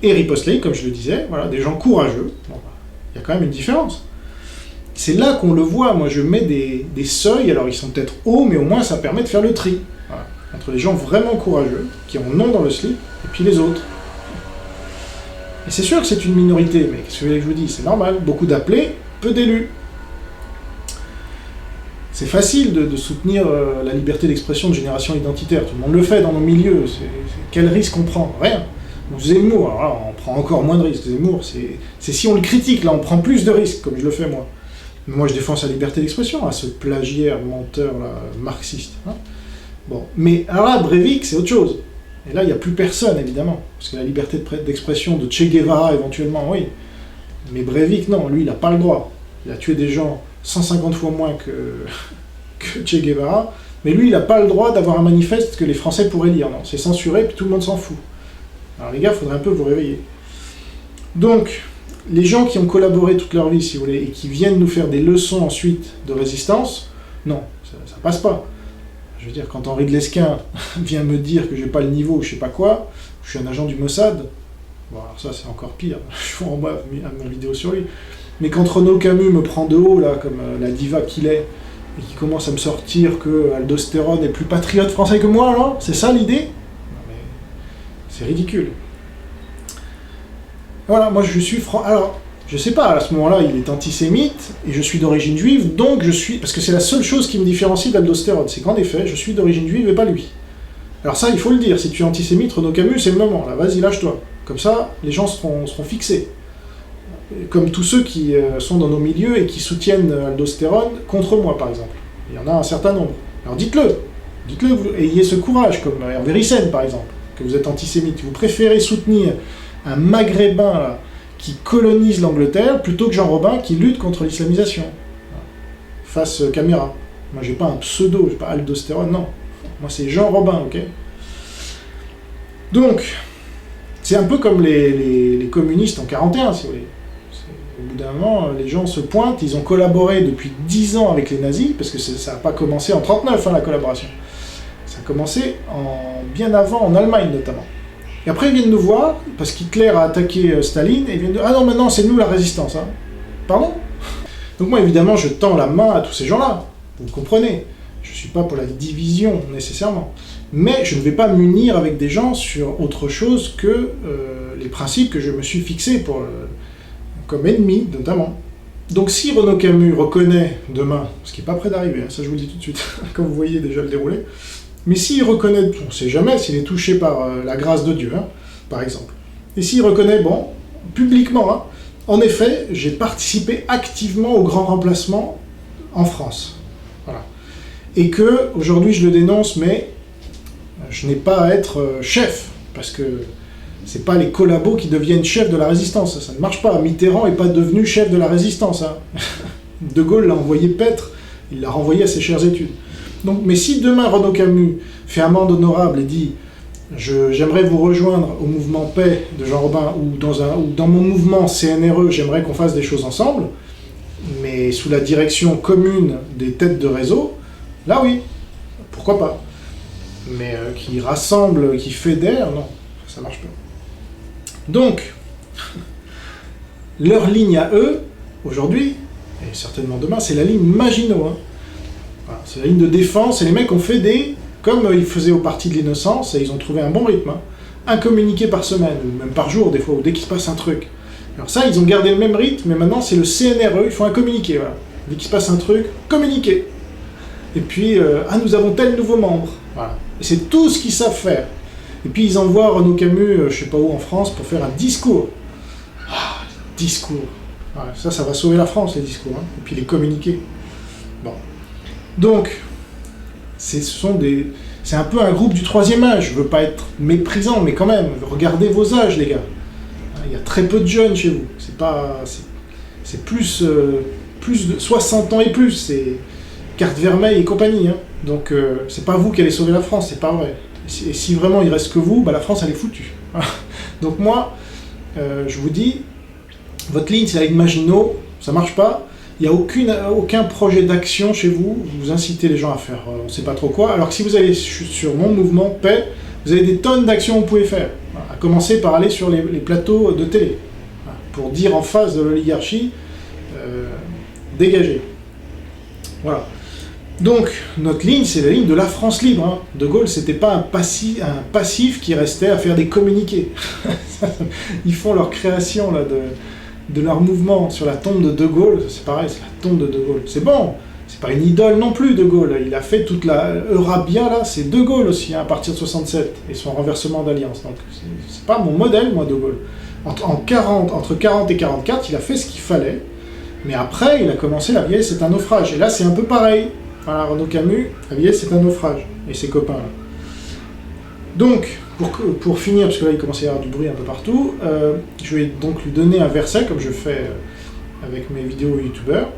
et Riposley, comme je le disais, voilà, des gens courageux. Bon, il y a quand même une différence. C'est là qu'on le voit, moi je mets des seuils, alors ils sont peut-être hauts, mais au moins ça permet de faire le tri. Voilà, entre les gens vraiment courageux, qui ont nom dans le slip, et puis les autres. Et c'est sûr que c'est une minorité, mais qu'est-ce que je vous dis, c'est normal, beaucoup d'appelés, peu d'élus. C'est facile de soutenir la liberté d'expression de génération identitaire. Tout le monde le fait dans nos milieux. Quel risque on prend? Rien. Zemmour, alors là, on prend encore moins de risques. Zemmour, c'est si on le critique, là, on prend plus de risques, comme je le fais moi. Mais moi, je défends sa liberté d'expression, à ce plagiaire, menteur, là, marxiste. Hein. Bon. Mais alors là, Breivik, c'est autre chose. Et là, il n'y a plus personne, évidemment. Parce que la liberté d'expression de Che Guevara, éventuellement, oui. Mais Breivik, non, lui, il n'a pas le droit. Il a tué des gens 150 fois moins que Che Guevara, mais lui, il n'a pas le droit d'avoir un manifeste que les Français pourraient lire. Non, c'est censuré, puis tout le monde s'en fout. Alors les gars, il faudrait un peu vous réveiller. Donc, les gens qui ont collaboré toute leur vie, si vous voulez, et qui viennent nous faire des leçons ensuite de résistance, non, ça passe pas. Je veux dire, quand Henri de Lesquen vient me dire que j'ai pas le niveau ou je sais pas quoi, je suis un agent du Mossad, bon, alors ça c'est encore pire, je vous renvoie à ma vidéo sur lui. Mais quand Renaud Camus me prend de haut, là, comme la diva qu'il est, et qui commence à me sortir que Aldostérone est plus patriote français que moi, alors, c'est ça l'idée? Non mais, c'est ridicule. Voilà, moi je suis franc. Alors, je sais pas, à ce moment-là, il est antisémite, et je suis d'origine juive, donc je suis... Parce que c'est la seule chose qui me différencie d'Aldostérone, c'est qu'en effet, je suis d'origine juive et pas lui. Alors ça, il faut le dire, si tu es antisémite, Renaud Camus, c'est le moment, là, vas-y, lâche-toi. Comme ça, les gens seront fixés. Comme tous ceux qui sont dans nos milieux et qui soutiennent Aldostérone contre moi, par exemple. Il y en a un certain nombre. Alors dites-le, ayez ce courage, comme Hervé Ryssen, par exemple, que vous êtes antisémite. Vous préférez soutenir un maghrébin là, qui colonise l'Angleterre plutôt que Jean Robin qui lutte contre l'islamisation. Face caméra. Moi, j'ai pas un pseudo, j'ai pas Aldostérone, non. Moi, c'est Jean Robin, ok? Donc, c'est un peu comme les communistes en 41, si vous voulez. Au bout d'un moment, les gens se pointent, ils ont collaboré depuis 10 ans avec les nazis, parce que ça n'a pas commencé en 39, hein, la collaboration. Ça a commencé bien avant, en Allemagne notamment. Et après, ils viennent nous voir, parce qu'Hitler a attaqué Staline, et ils viennent dire « Ah non, maintenant, c'est nous la résistance. Hein. » Pardon? Donc moi, évidemment, je tends la main à tous ces gens-là. Vous comprenez? Je ne suis pas pour la division, nécessairement. Mais je ne vais pas m'unir avec des gens sur autre chose que les principes que je me suis fixés comme ennemi, notamment. Donc si Renaud Camus reconnaît demain, ce qui n'est pas près d'arriver, hein, ça je vous le dis tout de suite, comme vous voyez déjà le déroulé, mais s'il reconnaît, on ne sait jamais s'il est touché par la grâce de Dieu, hein, par exemple, et s'il reconnaît, bon, publiquement, hein, en effet, j'ai participé activement au grand remplacement en France. Voilà. Et que, aujourd'hui, je le dénonce, mais je n'ai pas à être chef, parce que c'est pas les collabos qui deviennent chefs de la résistance, ça ne marche pas. Mitterrand n'est pas devenu chef de la résistance. Hein. De Gaulle l'a envoyé paître, il l'a renvoyé à ses chères études. Donc, mais si demain Renaud Camus fait amende honorable et dit « J'aimerais vous rejoindre au mouvement Paix de Jean Robin ou dans mon mouvement CNRE, j'aimerais qu'on fasse des choses ensemble », mais sous la direction commune des têtes de réseau, là oui, pourquoi pas. Mais qui rassemble, qui fédère, non, ça marche pas. Donc, leur ligne à eux, aujourd'hui, et certainement demain, c'est la ligne Maginot. Hein. Voilà, c'est la ligne de défense, et les mecs ont fait comme ils faisaient au Parti de l'Innocence, et ils ont trouvé un bon rythme. Hein. Un communiqué par semaine, ou même par jour, des fois, ou dès qu'il se passe un truc. Alors ça, ils ont gardé le même rythme, mais maintenant, c'est le CNRE, ils font un communiqué, voilà. Dès qu'il se passe un truc, communiqué. Et puis, nous avons tel nouveau membre. Voilà. Et c'est tout ce qu'ils savent faire. Et puis ils envoient Renaud Camus, je sais pas où en France, pour faire un discours. Ah, discours. Ouais, ça va sauver la France, les discours. Hein. Et puis les communiqués. Bon. Donc, c'est un peu un groupe du troisième âge. Je veux pas être méprisant, mais quand même, regardez vos âges, les gars. Il y a très peu de jeunes chez vous. C'est plus de 60 ans et plus. C'est carte vermeille et compagnie. Hein. Donc, c'est pas vous qui allez sauver la France, c'est pas vrai. Et si vraiment il reste que vous, la France elle est foutue. Donc moi, je vous dis, votre ligne c'est la ligne Maginot, ça marche pas, il n'y a aucun projet d'action chez vous, vous incitez les gens à faire on sait pas trop quoi, alors que si vous allez sur mon mouvement Paix, vous avez des tonnes d'actions que vous pouvez faire, à commencer par aller sur les plateaux de télé, pour dire en face de l'oligarchie, dégagez. Voilà. Donc, notre ligne, c'est la ligne de la France libre. Hein. De Gaulle, c'était pas un passif qui restait à faire des communiqués. Ils font leur création là, de leur mouvement sur la tombe de Gaulle. C'est pareil, c'est la tombe de Gaulle. C'est bon, c'est pas une idole non plus, De Gaulle. Il a fait toute la Eurabia, là, c'est De Gaulle aussi, hein, à partir de 67, et son renversement d'alliance. Donc, c'est pas mon modèle, moi, De Gaulle. Entre 40 et 44, il a fait ce qu'il fallait, mais après, il a commencé La vieille, c'est un naufrage. Et là, c'est un peu pareil. Voilà, Renaud Camus, La vieille, c'est un naufrage, et ses copains là. Donc, pour finir, parce que là il commence à y avoir du bruit un peu partout, je vais donc lui donner un verset, comme je fais avec mes vidéos youtubeurs.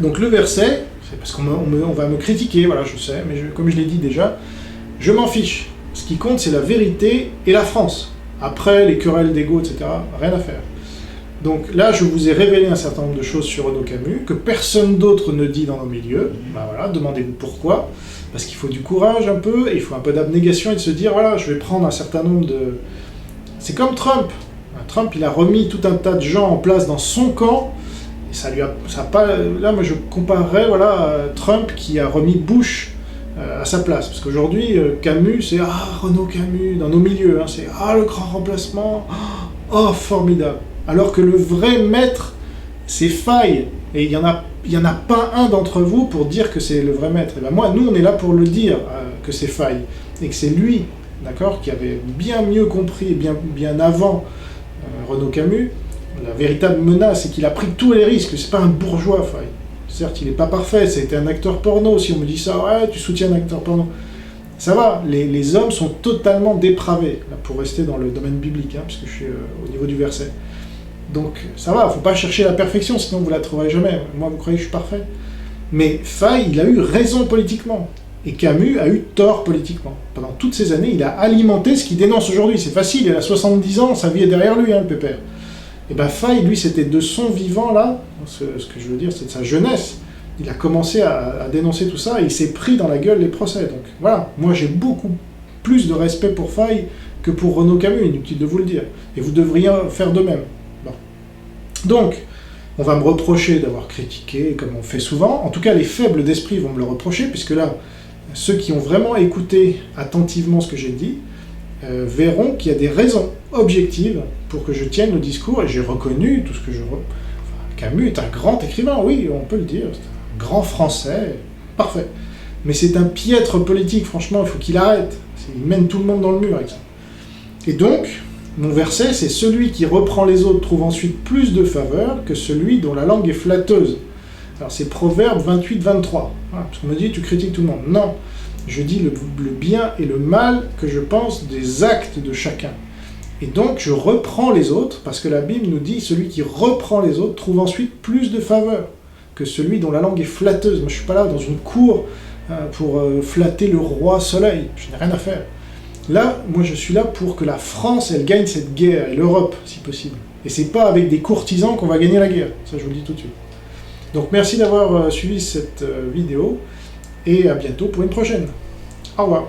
Donc le verset, c'est parce qu'on va me critiquer, voilà, je sais, mais comme je l'ai dit déjà, je m'en fiche. Ce qui compte, c'est la vérité et la France. Après, les querelles d'ego, etc., rien à faire. Donc là, je vous ai révélé un certain nombre de choses sur Renaud Camus, que personne d'autre ne dit dans nos milieux. Ben voilà, demandez-vous pourquoi. Parce qu'il faut du courage un peu, et il faut un peu d'abnégation, et de se dire, voilà, je vais prendre un certain nombre de... C'est comme Trump. Trump, il a remis tout un tas de gens en place dans son camp, et ça a pas... Là, moi, je comparerais, voilà, à Trump qui a remis Bush à sa place. Parce qu'aujourd'hui, Camus, c'est « Ah, Renaud Camus », dans nos milieux, hein, c'est « Ah, le grand remplacement ». Oh, formidable. Alors que le vrai maître, c'est Faye. Et il y en a pas un d'entre vous pour dire que c'est le vrai maître. Et ben moi, nous, on est là pour le dire que c'est Faye. Et que c'est lui, d'accord, qui avait bien mieux compris, bien avant Renaud Camus, la véritable menace, et qu'il a pris tous les risques. C'est pas un bourgeois, Faye. Certes, il n'est pas parfait, c'était un acteur porno. Si on me dit ça, ouais, tu soutiens un acteur porno. Ça va, les hommes sont totalement dépravés, là, pour rester dans le domaine biblique, hein, puisque je suis au niveau du verset. Donc ça va, faut pas chercher la perfection, sinon vous la trouverez jamais. Moi, vous croyez que je suis parfait? Mais Faye, il a eu raison politiquement. Et Camus a eu tort politiquement. Pendant toutes ces années, il a alimenté ce qu'il dénonce aujourd'hui. C'est facile, il a 70 ans, sa vie est derrière lui, hein, le pépère. Et ben Faye, lui, c'était de son vivant, là, ce que je veux dire, c'est de sa jeunesse. Il a commencé à dénoncer tout ça, et il s'est pris dans la gueule les procès. Donc voilà, moi j'ai beaucoup plus de respect pour Faye que pour Renaud Camus, inutile de vous le dire. Et vous devriez faire de même. Bon. Donc, on va me reprocher d'avoir critiqué, comme on fait souvent. En tout cas, les faibles d'esprit vont me le reprocher, puisque là, ceux qui ont vraiment écouté attentivement ce que j'ai dit, verront qu'il y a des raisons objectives pour que je tienne le discours, et j'ai reconnu tout ce que Camus est un grand écrivain, oui, on peut le dire, c'est un grand français, parfait. Mais c'est un piètre politique, franchement, il faut qu'il arrête. Il mène tout le monde dans le mur avec ça. Et donc, mon verset, c'est « Celui qui reprend les autres trouve ensuite plus de faveur que celui dont la langue est flatteuse ». Alors c'est Proverbe 28-23. Voilà, parce qu'on me dit « Tu critiques tout le monde ». Non, je dis le bien et le mal que je pense des actes de chacun. Et donc je reprends les autres, parce que la Bible nous dit « Celui qui reprend les autres trouve ensuite plus de faveur que celui dont la langue est flatteuse ». Moi je suis pas là dans une cour pour flatter le roi soleil, je n'ai rien à faire. Là, moi je suis là pour que la France, elle gagne cette guerre, et l'Europe, si possible. Et c'est pas avec des courtisans qu'on va gagner la guerre, ça je vous le dis tout de suite. Donc merci d'avoir suivi cette vidéo, et à bientôt pour une prochaine. Au revoir.